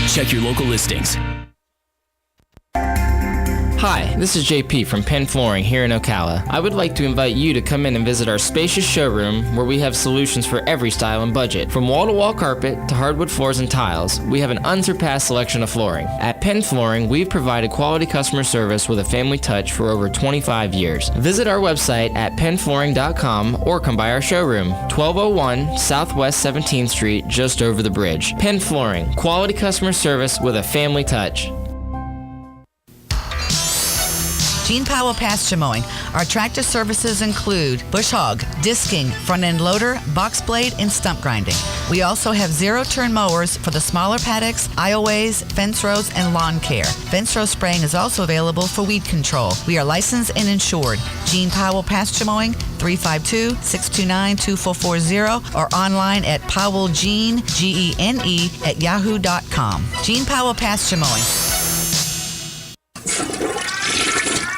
Check your local listings. Hi, this is JP from Penn Flooring here in Ocala. I would like to invite you to come in and visit our spacious showroom where we have solutions for every style and budget. From wall-to-wall carpet to hardwood floors and tiles, we have an unsurpassed selection of flooring. At Penn Flooring, we've provided quality customer service with a family touch for over 25 years. Visit our website at pennflooring.com or come by our showroom, 1201 Southwest 17th Street, just over the bridge. Penn Flooring, quality customer service with a family touch. Gene Powell Pasture Mowing. Our tractor services include bush hog, disking, front end loader, box blade, and stump grinding. We also have zero-turn mowers for the smaller paddocks, aisleways, fence rows, and lawn care. Fence row spraying is also available for weed control. We are licensed and insured. Gene Powell Pasture Mowing, 352-629-2440, or online at powellgene, Gene, at yahoo.com. Gene Powell Pasture Mowing.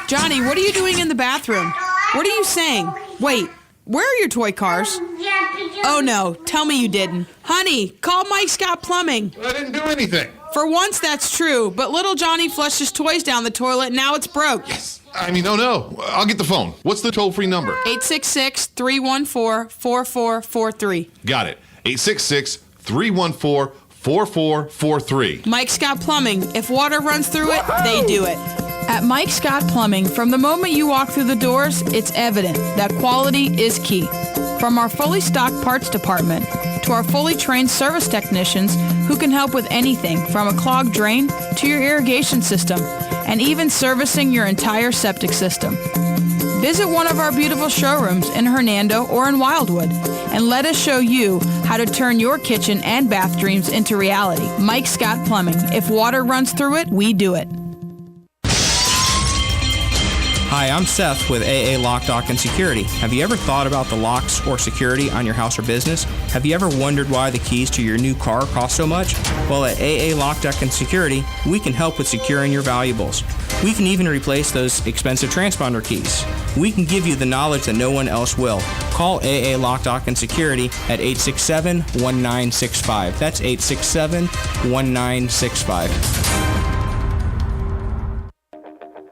Johnny, what are you doing in the bathroom? What are you saying? Wait, where are your toy cars? Oh no, tell me you didn't. Honey, call Mike Scott Plumbing. I didn't do anything. For once that's true, but little Johnny flushed his toys down the toilet and now it's broke. Yes. No. I'll get the phone. What's the toll-free number? 866-314-4443. Got it. 866-314-4443. Mike Scott Plumbing. If water runs through it, they do it. At Mike Scott Plumbing, from the moment you walk through the doors, it's evident that quality is key. From our fully stocked parts department to our fully trained service technicians who can help with anything from a clogged drain to your irrigation system and even servicing your entire septic system. Visit one of our beautiful showrooms in Hernando or in Wildwood and let us show you how to turn your kitchen and bath dreams into reality. Mike Scott Plumbing. If water runs through it, we do it. Hi, I'm Seth with AA Lock, Dock, and Security. Have you ever thought about the locks or security on your house or business? Have you ever wondered why the keys to your new car cost so much? Well, at AA Lock, Dock, and Security, we can help with securing your valuables. We can even replace those expensive transponder keys. We can give you the knowledge that no one else will. Call AA Lock, Dock, and Security at 867-1965. That's 867-1965.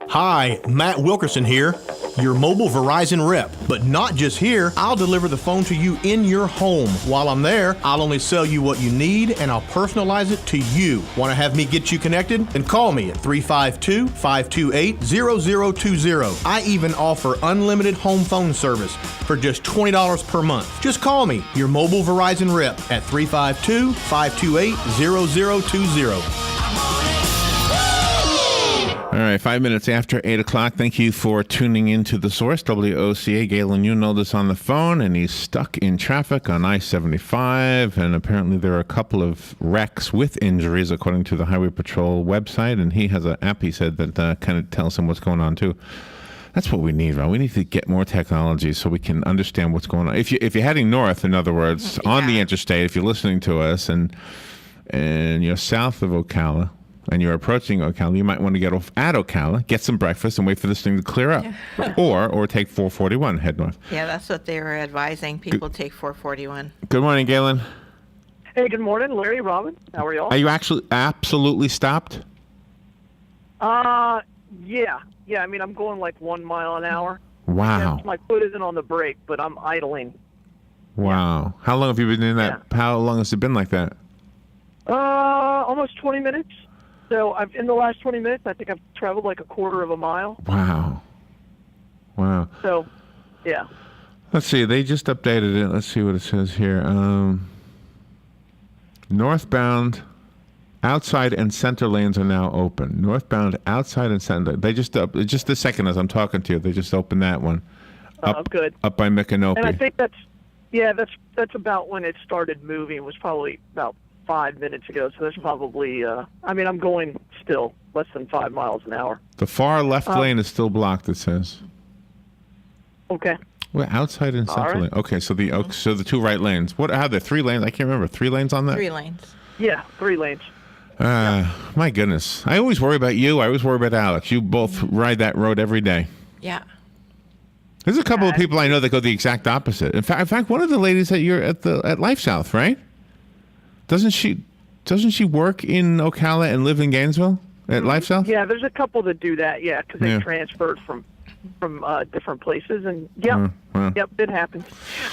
Hi, Matt Wilkerson here, your mobile Verizon rep. But not just here, I'll deliver the phone to you in your home. While I'm there, I'll only sell you what you need and I'll personalize it to you. Want to have me get you connected? Then call me at 352-528-0020. I even offer unlimited home phone service for just $20 per month. Just call me, your mobile Verizon rep, at 352-528-0020. All right, 5 minutes after 8 o'clock. Thank you for tuning into The Source. WOCA. Galen Unold is on the phone, and he's stuck in traffic on I-75. And apparently there are a couple of wrecks with injuries, according to the Highway Patrol website. And he has an app, he said, that kind of tells him what's going on, too. That's what we need, Ron. We need to get more technology so we can understand what's going on. If you're heading north, in other words, on the interstate, if you're listening to us, and you're south of Ocala, and you're approaching Ocala, you might want to get off at Ocala, get some breakfast, and wait for this thing to clear up. Yeah. Or take 441, head north. Yeah, that's what they were advising. People take 441. Good morning, Galen. Hey, good morning, Larry, Robin. How are y'all? Are you actually absolutely stopped? Yeah. I mean, I'm going like 1 mile an hour. Wow. Yes, my foot isn't on the brake, but I'm idling. Wow. Yeah. How long have you been doing that? Yeah. How long has it been like that? Almost 20 minutes. So in the last 20 minutes, I think I've traveled like a quarter of a mile. Wow. So, yeah. Let's see. They just updated it. Let's see what it says here. Northbound, outside and center lanes are now open. Northbound, outside and center. They just a second as I'm talking to you. They just opened that one. Good. Up by Micanopy. And I think that's about when it started moving. It was probably about 5 minutes ago, so there's probably, I'm going still less than 5 miles an hour. The far left lane is still blocked, it says. Okay. Well, outside and center lane. Okay, so the two right lanes. Are there 3 lanes? I can't remember. 3 lanes on that? 3 lanes. Yeah, 3 lanes. My goodness. I always worry about you. I always worry about Alex. You both ride that road every day. Yeah. There's a couple of people I know that go the exact opposite. In fact, one of the ladies that you're at LifeSouth, right? Doesn't she work in Ocala and live in Gainesville at LifeSouth? Yeah, there's a couple that do that. Yeah, because they transferred from different places, and yep, it happens.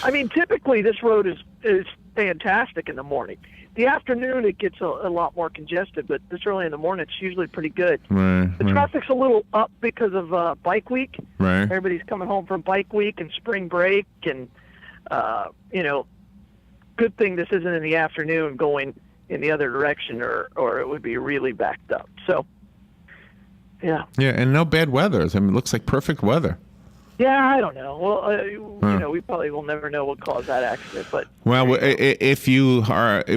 I mean, typically this road is fantastic in the morning. The afternoon it gets a lot more congested, but this early in the morning it's usually pretty good. The traffic's a little up because of Bike Week. Right. Everybody's coming home from Bike Week and spring break, and good thing this isn't in the afternoon going in the other direction, or it would be really backed up. So, yeah. Yeah, and no bad weather. I mean, it looks like perfect weather. Yeah, I don't know. Well, we probably will never know what caused that accident. But if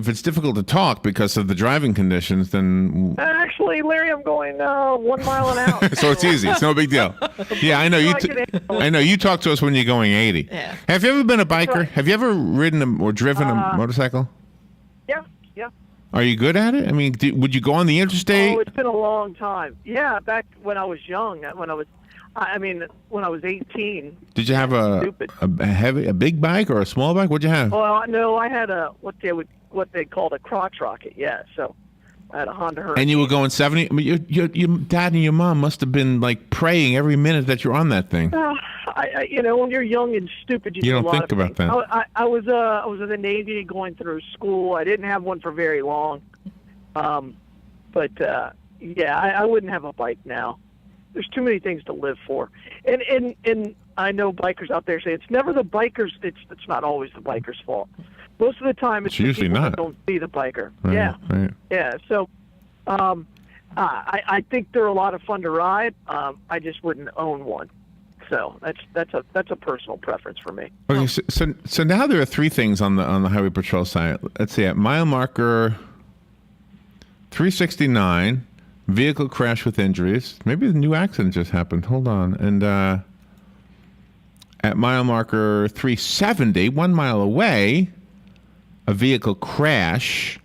it's difficult to talk because of the driving conditions, then actually, Larry, I'm going 1 mile an hour. So it's easy. It's no big deal. Yeah, I know you. I know you talk to us when you're going 80. Yeah. Have you ever been a biker? Right. Have you ever ridden or driven a motorcycle? Yeah. Are you good at it? I mean, would you go on the interstate? Oh, it's been a long time. Yeah, back when I was young, I mean, when I was 18. Did you have a big bike or a small bike? What'd you have? Well, no, I had what they called a crotch rocket. Yeah, so I had a Honda Hurricane. And you were going 70. I mean, your dad and your mom must have been like praying every minute that you're on that thing. When you're young and stupid, you do don't a lot think of about things. that. I was in the Navy going through school. I didn't have one for very long, but I wouldn't have a bike now. There's too many things to live for, and I know bikers out there say it's never the bikers. It's not always the biker's fault. Most of the time, it's the usually people not. that don't see the biker. Right, right. Yeah. So, I think they're a lot of fun to ride. I just wouldn't own one. So that's a personal preference for me. Okay, so now there are three things on the highway patrol side. Let's see, at mile marker 369, vehicle crash with injuries. Maybe the new accident just happened. Hold on. And at mile marker 370, 1 mile away, a vehicle crash.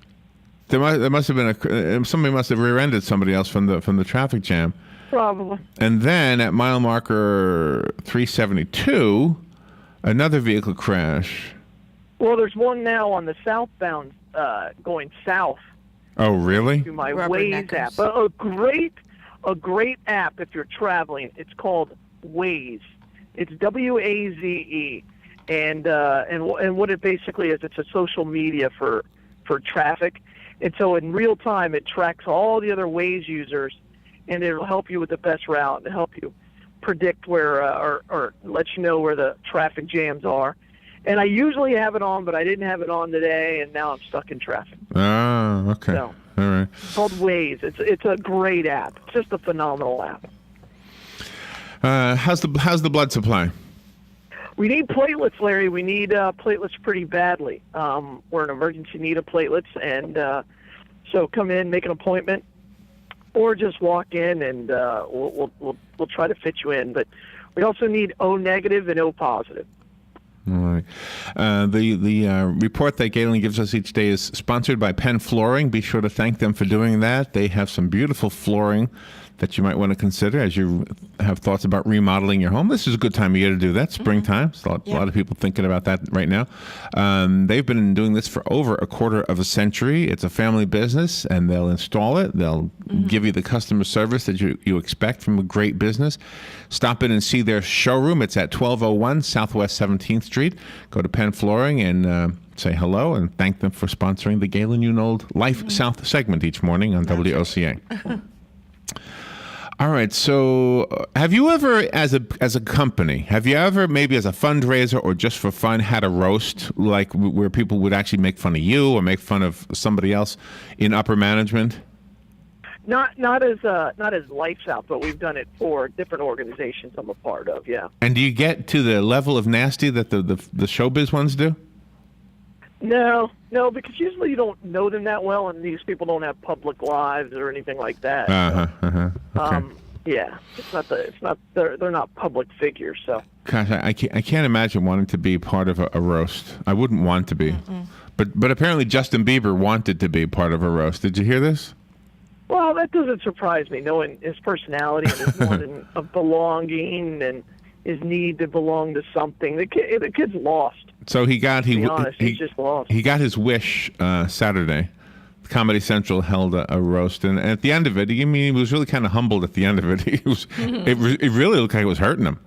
There must have been somebody must have rear-ended somebody else from the traffic jam. Probably. And then at mile marker 372, another vehicle crash. Well, there's one now on the southbound going south. Oh, really? To my Waze app. A great app if you're traveling. It's called Waze. It's WAZE, and what it basically is, it's a social media for traffic, and so in real time it tracks all the other Waze users, and it'll help you with the best route and help you predict where or let you know where the traffic jams are. And I usually have it on, but I didn't have it on today, and now I'm stuck in traffic. Oh, okay. So, all right. It's called Waze. It's a great app. It's just a phenomenal app. How's the blood supply? We need platelets, Larry. We need platelets pretty badly. We're in emergency need of platelets, and so come in, make an appointment, or just walk in, and we'll try to fit you in. But we also need O negative and O positive. All right. The report that Galen gives us each day is sponsored by Penn Flooring. Be sure to thank them for doing that. They have some beautiful flooring that you might want to consider as you have thoughts about remodeling your home. This is a good time of year to do that, springtime. So a lot of people thinking about that right now. They've been doing this for over a quarter of a century. It's a family business, and they'll install it. They'll give you the customer service that you expect from a great business. Stop in and see their showroom. It's at 1201 Southwest 17th Street. Go to Penn Flooring and say hello and thank them for sponsoring the Galen Unold LifeSouth segment each morning on WOCA. All right. So, have you ever, as a company, have you ever maybe as a fundraiser or just for fun had a roast like where people would actually make fun of you or make fun of somebody else in upper management? Not as LifeSouth, but we've done it for different organizations I'm a part of. Yeah. And do you get to the level of nasty that the showbiz ones do? No, because usually you don't know them that well, and these people don't have public lives or anything like that. Okay. Yeah, they're not public figures. So. Gosh, I can't imagine wanting to be part of a roast. I wouldn't want to be, but apparently Justin Bieber wanted to be part of a roast. Did you hear this? Well, that doesn't surprise me, knowing his personality and his wanting of belonging and his need to belong to something. The kid's lost. So he's just lost. He got his wish Saturday. Comedy Central held a roast, and at the end of it, he was really kind of humbled. At the end of it, it really looked like it was hurting him.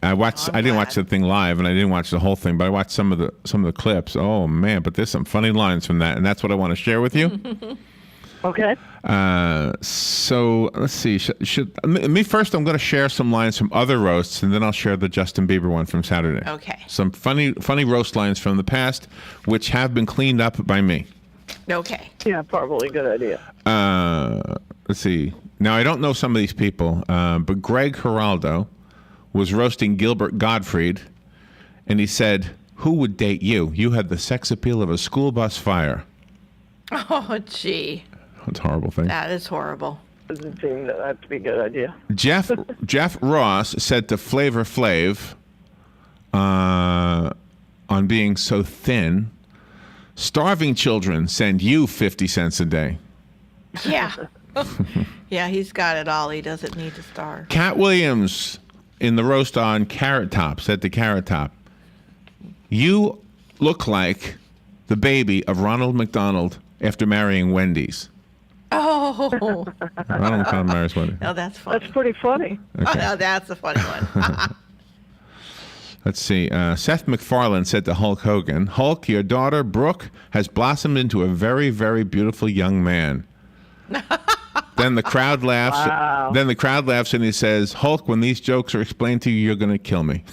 I didn't watch the thing live, and I didn't watch the whole thing, but I watched some of the clips. Oh man! But there's some funny lines from that, and that's what I want to share with you. Okay. So let's see. Me first, I'm going to share some lines from other roasts, and then I'll share the Justin Bieber one from Saturday. Okay. Some funny roast lines from the past, which have been cleaned up by me. Okay. Yeah, probably a good idea. Let's see. Now, I don't know some of these people, but Greg Giraldo was roasting Gilbert Gottfried, and he said, "Who would date you? You had the sex appeal of a school bus fire." Oh, gee. That's a horrible thing. That is horrible. Doesn't seem that to be a good idea. Jeff Ross said to Flavor Flav on being so thin, "Starving children send you 50 cents a day." Yeah. Yeah, he's got it all. He doesn't need to starve. Cat Williams in the roast on Carrot Top said to Carrot Top, "You look like the baby of Ronald McDonald after marrying Wendy's." Oh. Ronald McDonald marries Wendy. Oh, that's funny. That's pretty funny. Oh, no, that's a funny one. Let's see. Seth MacFarlane said to Hulk Hogan, "Hulk, your daughter, Brooke, has blossomed into a very, very beautiful young man." Then the crowd laughs. Wow. Then the crowd laughs and he says, "Hulk, when these jokes are explained to you, you're going to kill me."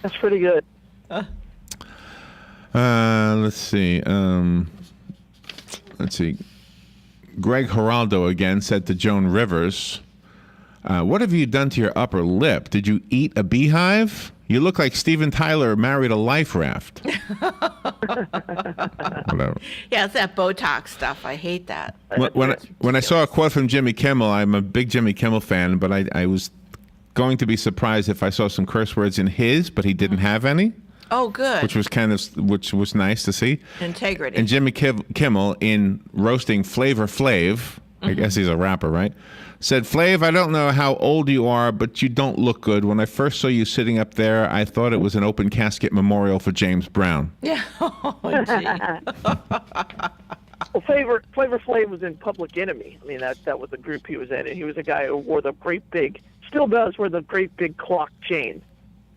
That's pretty good. Let's see. Greg Geraldo again said to Joan Rivers, "What have you done to your upper lip? Did you eat a beehive? You look like Steven Tyler married a life raft." Whatever. Yeah, it's that Botox stuff. I hate that. When I saw a quote from Jimmy Kimmel, I'm a big Jimmy Kimmel fan, but I was going to be surprised if I saw some curse words in his, but he didn't have any. Oh, good. Which was nice to see. Integrity. And Jimmy Kimmel, in roasting Flavor Flav, I guess he's a rapper, right? Said, "Flav, I don't know how old you are, but you don't look good. When I first saw you sitting up there, I thought it was an open casket memorial for James Brown." Yeah. Oh, gee. Well, Flavor Flav was in Public Enemy. I mean, that was the group he was in, and he was a guy who wore the great big, still does wear the great big clock chain.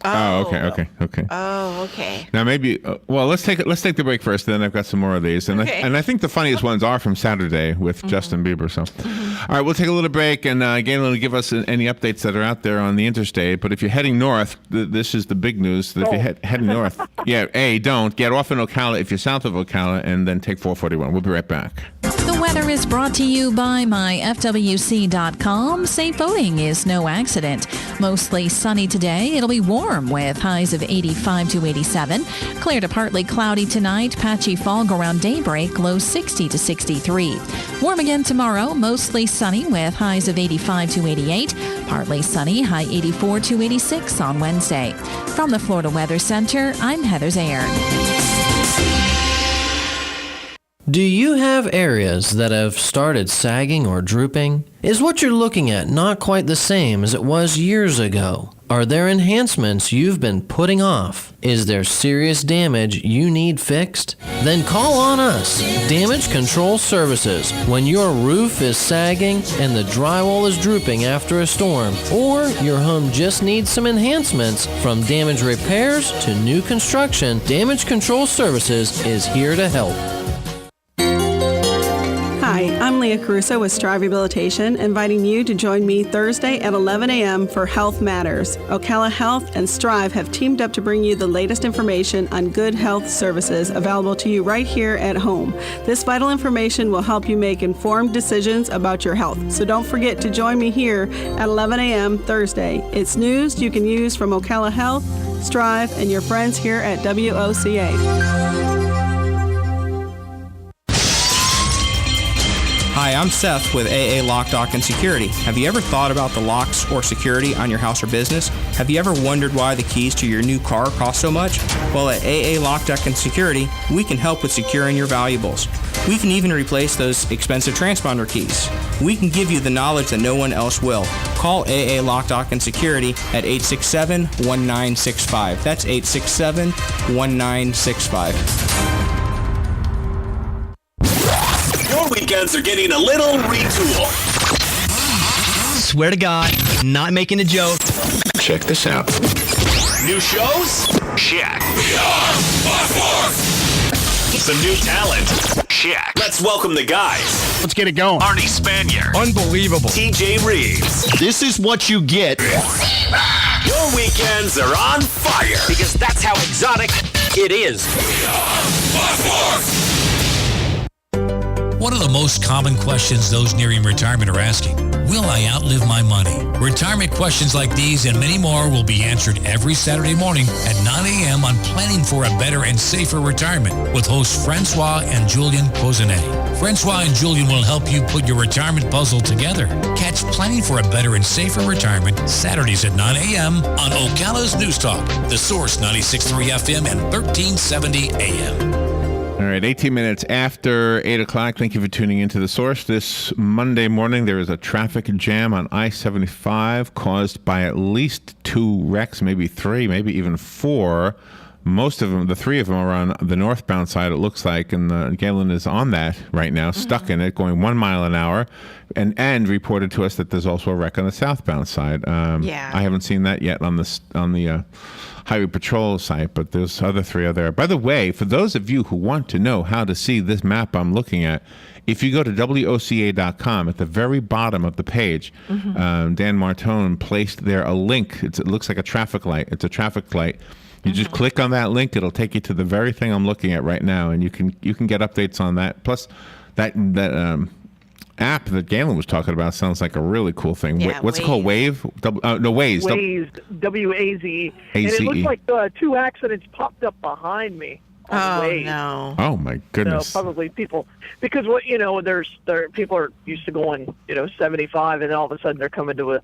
Oh, okay. Oh, okay. Now maybe, well, let's take the break first. Then I've got some more of these, and Okay. I think the funniest ones are from Saturday with Justin Bieber. So, all right, we'll take a little break, and Galen will give us any updates that are out there on the interstate. But if you're heading north, this is the big news. That if you're heading north, don't get off in Ocala if you're south of Ocala, and then take 441. We'll be right back. The weather is brought to you by myfwc.com. Safe boating is no accident. Mostly sunny today. It'll be warm with highs of 85 to 87. Clear to partly cloudy tonight. Patchy fog around daybreak. Low 60 to 63. Warm again tomorrow. Mostly sunny with highs of 85 to 88. Partly sunny. High 84 to 86 on Wednesday. From the Florida Weather Center, I'm Heather Zayer. Do you have areas that have started sagging or drooping? Is what you're looking at not quite the same as it was years ago? Are there enhancements you've been putting off? Is there serious damage you need fixed? Then call on us, Damage Control Services. When your roof is sagging and the drywall is drooping after a storm, or your home just needs some enhancements, from damage repairs to new construction, Damage Control Services is here to help. Hi, I'm Leah Caruso with Strive Rehabilitation, inviting you to join me Thursday at 11 a.m. for Health Matters. Ocala Health and Strive have teamed up to bring you the latest information on good health services available to you right here at home. This vital information will help you make informed decisions about your health. So don't forget to join me here at 11 a.m. Thursday. It's news you can use from Ocala Health, Strive, and your friends here at WOCA. Hi, I'm Seth with AA Lock, Dock, and Security. Have you ever thought about the locks or security on your house or business? Have you ever wondered why the keys to your new car cost so much? Well, at AA Lock, Dock, and Security, we can help with securing your valuables. We can even replace those expensive transponder keys. We can give you the knowledge that no one else will. Call AA Lock, Dock, and Security at 867-1965. That's 867-1965. Your weekends are getting a little retool. Swear to God, not making a joke. Check this out. New shows? Check. Some new talent? Check. Let's welcome the guys. Let's get it going. Arnie Spanier. Unbelievable. TJ Reeves. This is what you get. Your weekends are on fire. Because that's how exotic it is. One of the most common questions those nearing retirement are asking, will I outlive my money? Retirement questions like these and many more will be answered every Saturday morning at 9 a.m. on Planning for a Better and Safer Retirement with hosts Francois and Julian Pozenet. Francois and Julian will help you put your retirement puzzle together. Catch Planning for a Better and Safer Retirement Saturdays at 9 a.m. on Ocala's News Talk, The Source 96.3 FM and 1370 AM. All right, 18 minutes after 8 o'clock. Thank you for tuning into The Source. This Monday morning, there is a traffic jam on I-75 caused by at least 2 wrecks, maybe 3, maybe even 4. Most of them, the 3 of them, are on the northbound side, it looks like, and Galen is on that right now, stuck in it, going 1 mile an hour, and reported to us that there's also a wreck on the southbound side. I haven't seen that yet on the Highway Patrol site, but there's other 3 are there. By the way, for those of you who want to know how to see this map I'm looking at, if you go to WOCA.com, at the very bottom of the page, Dan Martone placed there a link. It looks like a traffic light. It's a traffic light. You just click on that link. It'll take you to the very thing I'm looking at right now, and you can get updates on that. Plus, that app that Galen was talking about sounds like a really cool thing. Yeah, What's it called? Wave? Waze. Waze, W-A-Z-E. And it looks like 2 accidents popped up behind me. No. Oh my goodness. So probably people, because people are used to going 75, and all of a sudden they're coming to a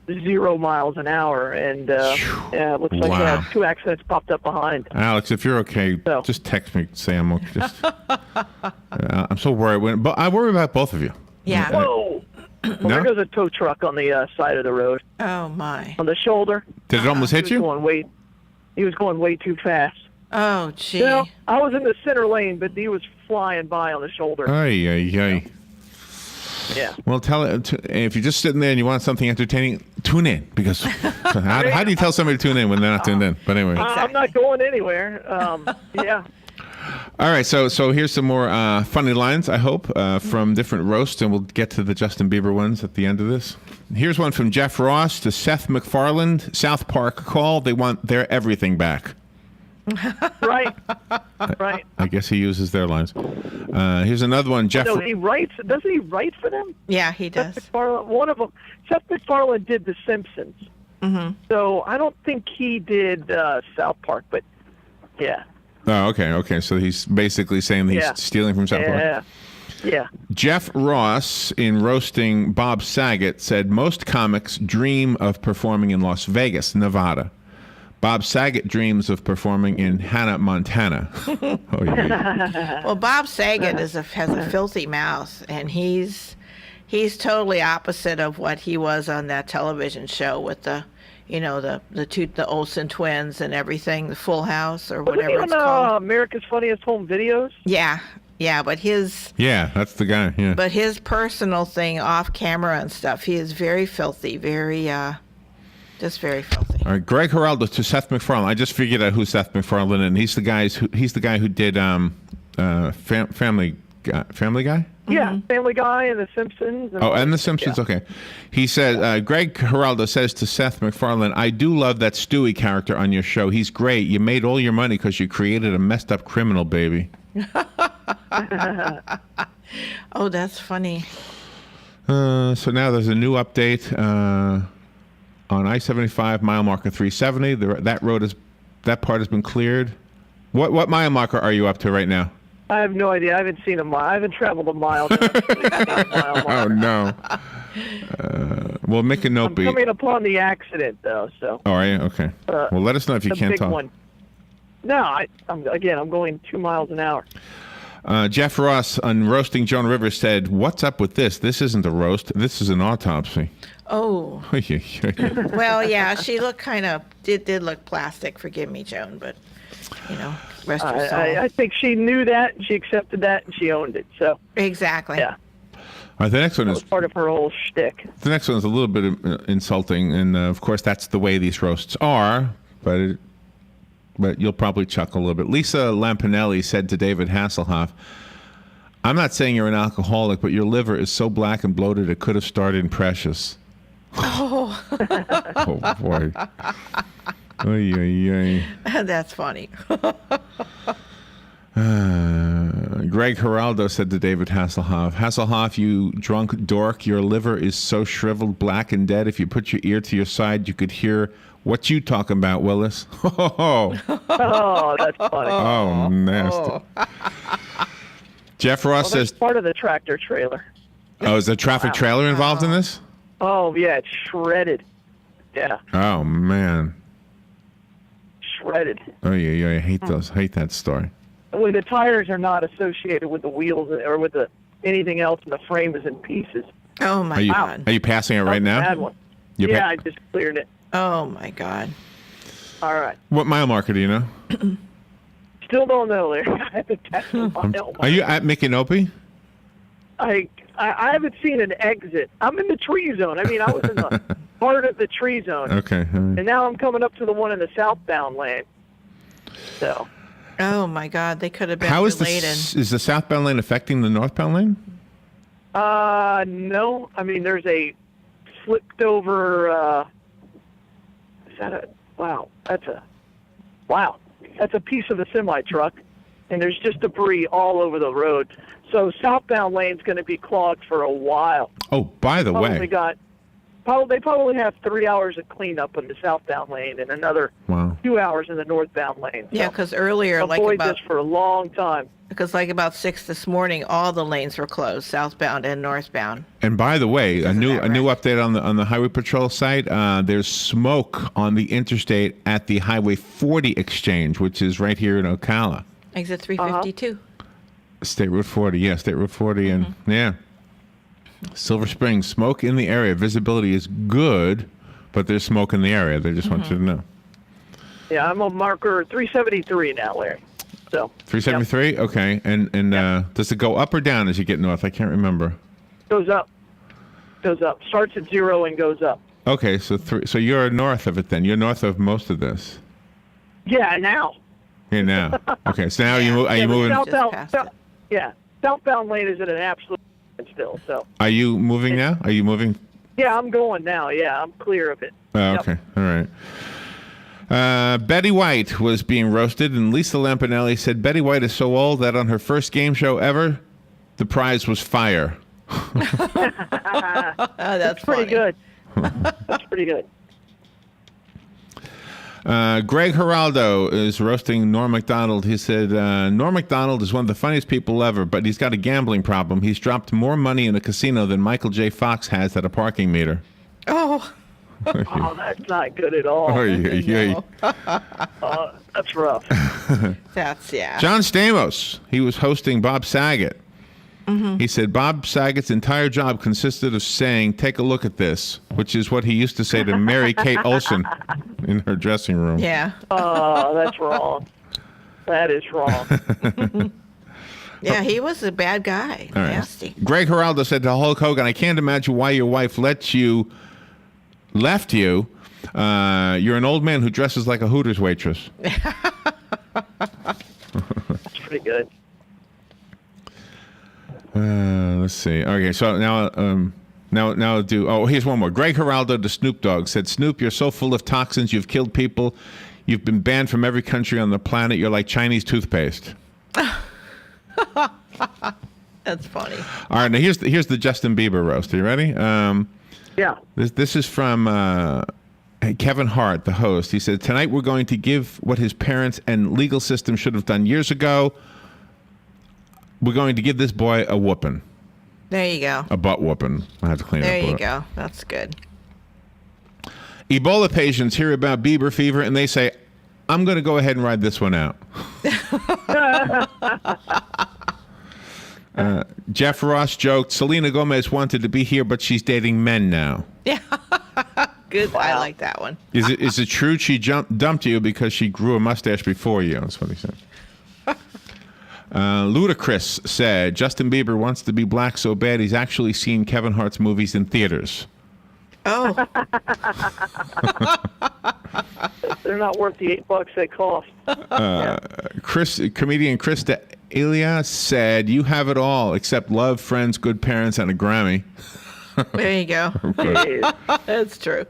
0 miles an hour, and it looks like 2 accidents popped up behind. Alex, if you're okay, just text me. Say I'm okay. I'm so worried. But I worry about both of you. Yeah. Whoa! Well, there goes a tow truck on the side of the road. Oh my! On the shoulder. Did it almost hit you? He was going way too fast. Oh gee! I was in the center lane, but he was flying by on the shoulder. Ay, ay, ay. Yeah. Well, if you're just sitting there and you want something entertaining, tune in. Because how do you tell somebody to tune in when they're not tuned in? But anyway. I'm not going anywhere. Yeah. All right, so here's some more funny lines, I hope, from different roasts, and we'll get to the Justin Bieber ones at the end of this. Here's one from Jeff Ross to Seth MacFarlane. South Park call. They want their everything back. Right. I guess he uses their lines. Here's another one. Jeff. No, he writes. Doesn't he write for them? Yeah, he does. One of them. Seth MacFarlane did The Simpsons. So I don't think he did South Park, but yeah. Oh, okay. So he's basically saying he's stealing from South Park. Yeah. Jeff Ross, in roasting Bob Saget, said most comics dream of performing in Las Vegas, Nevada. Bob Saget dreams of performing in Hannah, Montana. Oh, yeah. Well, Bob Saget has a filthy mouth, and he's totally opposite of what he was on that television show with the Olsen twins and everything, the Full House or whatever it's called. America's Funniest Home Videos. Yeah, but his. Yeah, that's the guy. Yeah. But his personal thing off camera and stuff, he is very filthy, just very filthy. All right, Greg Giraldo to Seth MacFarlane. I just figured out who Seth MacFarlane is. And he's the guy who did Family Guy. Yeah, Family Guy and The Simpsons. And The Simpsons. Yeah. Okay. He said, Greg Giraldo says to Seth MacFarlane, "I do love that Stewie character on your show. He's great. You made all your money because you created a messed up criminal, baby." Oh, that's funny. So now there's a new update. On I-75, mile marker 370, that part has been cleared. What mile marker are you up to right now? I have no idea. I haven't seen a mile. I haven't traveled a mile. Oh no. Well, make a note. I'm coming upon the accident though. So. Oh, are you? Okay. Well, let us know if you can't talk. One. No, I'm going 2 miles an hour. Jeff Ross on roasting Joan Rivers said, "What's up with this? This isn't a roast. This is an autopsy." Oh. Well, yeah, she looked did look plastic. Forgive me, Joan, but rest her soul. I think she knew that, and she accepted that, and she owned it. So exactly. Yeah. All right, the next one is part of her whole shtick. The next one is a little bit insulting, and of course that's the way these roasts are. But you'll probably chuckle a little bit. Lisa Lampanelli said to David Hasselhoff, "I'm not saying you're an alcoholic, but your liver is so black and bloated it could have started in Precious." Oh. Oh boy. Oy, oy, oy. That's funny. Greg Giraldo said to David Hasselhoff, "Hasselhoff, you drunk dork, your liver is so shriveled, black and dead. If you put your ear to your side, you could hear what you talking about, Willis." Oh, that's funny. Oh, nasty. Jeff Ross says part of the tractor trailer. Oh, is the traffic trailer involved in this? Oh yeah, it's shredded. Yeah. Oh man. Shredded. Oh yeah, I hate those. Hate that story. when the tires are not associated with the wheels or with anything else, and the frame is in pieces. Oh my God! Are you passing it right now? Bad one. You're Yeah, I just cleared it. Oh my God! All right. What mile marker do you know? Still don't know, Larry. I haven't tested my mile. Are you at Micanopy? I haven't seen an exit. I'm in the tree zone. I mean, I was in the part of the tree zone. Okay. And now I'm coming up to the one in the southbound lane. So. Oh my God! They could have been How is related. is the southbound lane affecting the northbound lane? No. I mean, there's a flipped over. Is that a? Wow. That's a piece of a semi truck, and there's just debris all over the road. So southbound lane's going to be clogged for a while. Oh, by the way. They probably have 3 hours of cleanup in the southbound lane and another 2 hours in the northbound lane. So Yeah, because earlier, avoid this for a long time. Because about 6 this morning, all the lanes were closed, southbound and northbound. And by the way, a new update on the Highway Patrol site. There's smoke on the interstate at the Highway 40 exchange, which is right here in Ocala. Exit 352. State Route 40, yeah, State Route 40, and yeah. Silver Springs, smoke in the area. Visibility is good, but there's smoke in the area. They just want you to know. Yeah, I'm on marker 373 now, Larry. So 373, yep. Okay. And does it go up or down as you get north? I can't remember. Goes up. Starts at 0 and goes up. Okay, so you're north of it then. You're north of most of this. Yeah, now. Yeah, now. Okay, so now are you moving? Southbound lane is at an absolute still. So. Are you moving now? Are you moving? Yeah, I'm going now. Yeah, I'm clear of it. Oh, okay. All right. Betty White was being roasted, and Lisa Lampanelli said Betty White is so old that on her first game show ever, the prize was fire. That's pretty good. That's pretty good. Greg Giraldo is roasting Norm Macdonald. He said, Norm Macdonald is one of the funniest people ever, but he's got a gambling problem. He's dropped more money in a casino than Michael J. Fox has at a parking meter. Oh. Oh, that's not good at all. That's rough. Yeah. John Stamos, he was hosting Bob Saget. Mm-hmm. He said Bob Saget's entire job consisted of saying, "Take a look at this," which is what he used to say to Mary Kate Olsen in her dressing room. Yeah. Oh, that's wrong. That is wrong. Yeah, he was a bad guy. All right. Nasty. Greg Giraldo said to Hulk Hogan, "I can't imagine why your wife left you. You're an old man who dresses like a Hooters waitress." That's pretty good. Let's see. Okay, so now do. Oh, here's one more. Greg Giraldo to Snoop Dogg said, "Snoop, you're so full of toxins. You've killed people. You've been banned from every country on the planet. You're like Chinese toothpaste." That's funny. All right, now here's the Justin Bieber roast. Are you ready? Yeah. This is from Kevin Hart, the host. He said, "Tonight we're going to give what his parents and legal system should have done years ago. We're going to give this boy a whooping." There you go. A butt whooping. I have to clean There up. you go. That's good. Ebola patients hear about Bieber fever and they say, "I'm going to go ahead and ride this one out." Jeff Ross joked, "Selena Gomez wanted to be here, but she's dating men now." Yeah. Good. Wow. I like that one. Is it true she dumped you because she grew a mustache before you? That's what he said. Ludacris said Justin Bieber wants to be black so bad he's actually seen Kevin Hart's movies in theaters. Oh. They're not worth the $8 they cost. Comedian Chris D'Elia said, "You have it all except love, friends, good parents, and a Grammy." There you go. That's true.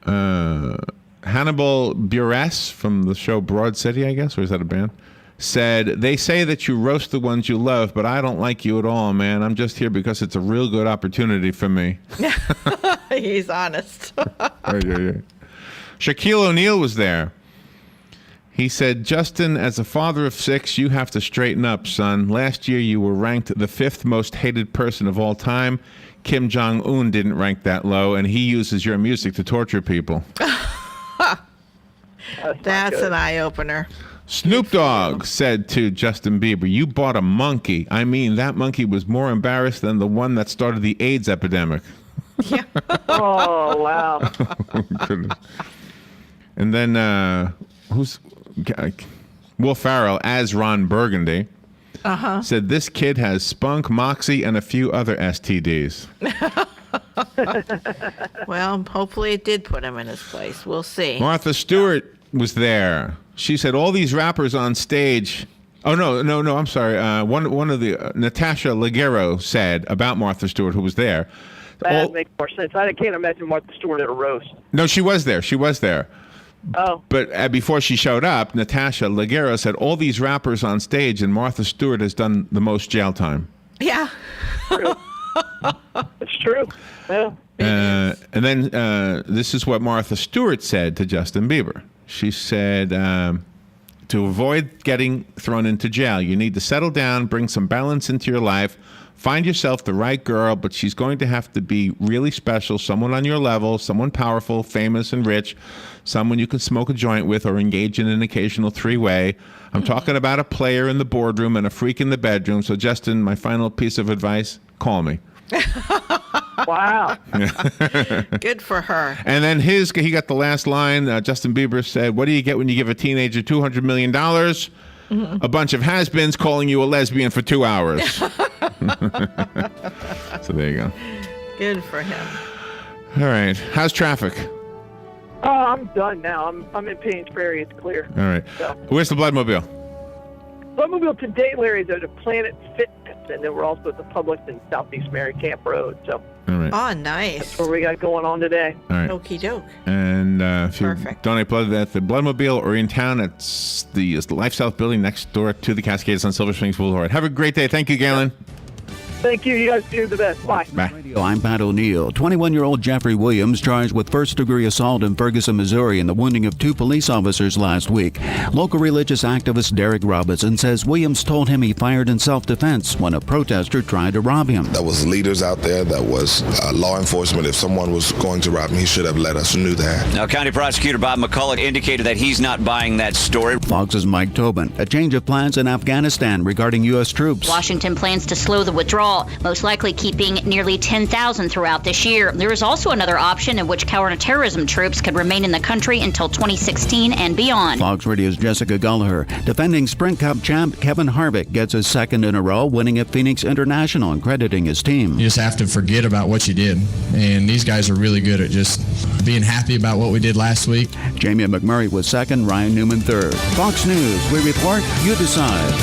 Hannibal Buress from the show Broad City, I guess, or is that a band? Said, "They say that you roast the ones you love, but I don't like you at all, man. I'm just here because it's a real good opportunity for me." He's honest. Yeah. Shaquille O'Neal was there. He said, "Justin, as a father of 6, you have to straighten up, son. Last year you were ranked the 5th most hated person of all time. Kim Jong-un didn't rank that low, and he uses your music to torture people." That's an eye-opener. Snoop Dogg said to Justin Bieber, "You bought a monkey. I mean, that monkey was more embarrassed than the one that started the AIDS epidemic." Yeah. Oh, wow. And then Will Ferrell as Ron Burgundy said, "This kid has spunk, moxie, and a few other STDs." Well, hopefully it did put him in his place. We'll see. Martha Stewart was there. She said, "All these rappers on stage." Oh, no, I'm sorry. One of the Natasha Leggero said about Martha Stewart, who was there. That makes more sense. I can't imagine Martha Stewart at a roast. No, she was there. Oh. But before she showed up, Natasha Leggero said, "All these rappers on stage, and Martha Stewart has done the most jail time." Yeah. It's true. Yeah. And then this is what Martha Stewart said to Justin Bieber. She said, "To avoid getting thrown into jail, you need to settle down, bring some balance into your life, find yourself the right girl, but she's going to have to be really special, someone on your level, someone powerful, famous, and rich, someone you can smoke a joint with or engage in an occasional three-way. I'm talking about a player in the boardroom and a freak in the bedroom. So, Justin, my final piece of advice, call me." Wow. Good for her. And then he got the last line. Justin Bieber said, "What do you get when you give a teenager $200 million? A bunch of has-beens calling you a lesbian for 2 hours." So there you go. Good for him. All right. How's traffic? Oh, I'm done now. I'm in Payne's Ferry. It's clear. All right. So. Where's the Bloodmobile? Bloodmobile today, Larry, is at a Planet Fitness, and then we're also at the Publix in Southeast Mary Camp Road. So. All right. Oh, nice. That's what we got going on today. All right. Okie doke. And if you Perfect. donate blood at the Bloodmobile or in town, it's the LifeSouth building next door to the Cascades on Silver Springs Boulevard. Have a great day. Thank you, Galen. Thank you. You guys do the best. Bye. Bye. I'm Pat O'Neill. 21-year-old Jeffrey Williams charged with first-degree assault in Ferguson, Missouri, and the wounding of 2 police officers last week. Local religious activist Derek Robinson says Williams told him he fired in self-defense when a protester tried to rob him. There was leaders out there. That was law enforcement. If someone was going to rob him, he should have let us know that. Now, County Prosecutor Bob McCullough indicated that he's not buying that story. Fox's Mike Tobin. A change of plans in Afghanistan regarding U.S. troops. Washington plans to slow the withdrawal, most likely keeping nearly 10,000 throughout this year. There is also another option in which counterterrorism troops could remain in the country until 2016 and beyond. Fox Radio's Jessica Gallagher. Defending Sprint Cup champ Kevin Harvick gets his second in a row, winning at Phoenix International and crediting his team. You just have to forget about what you did. And these guys are really good at just being happy about what we did last week. Jamie McMurray was second, Ryan Newman third. Fox News, we report, you decide.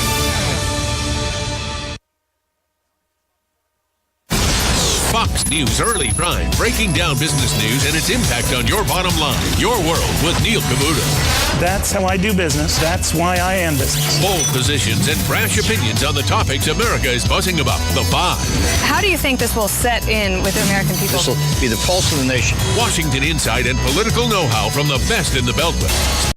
Fox News Early Prime, breaking down business news and its impact on your bottom line. Your World with Neil Cavuto. That's how I do business. That's why I am business. Bold positions and brash opinions on the topics America is buzzing about. The Five. How do you think this will set in with the American people? This will be the pulse of the nation. Washington insight and political know-how from the best in the Beltway.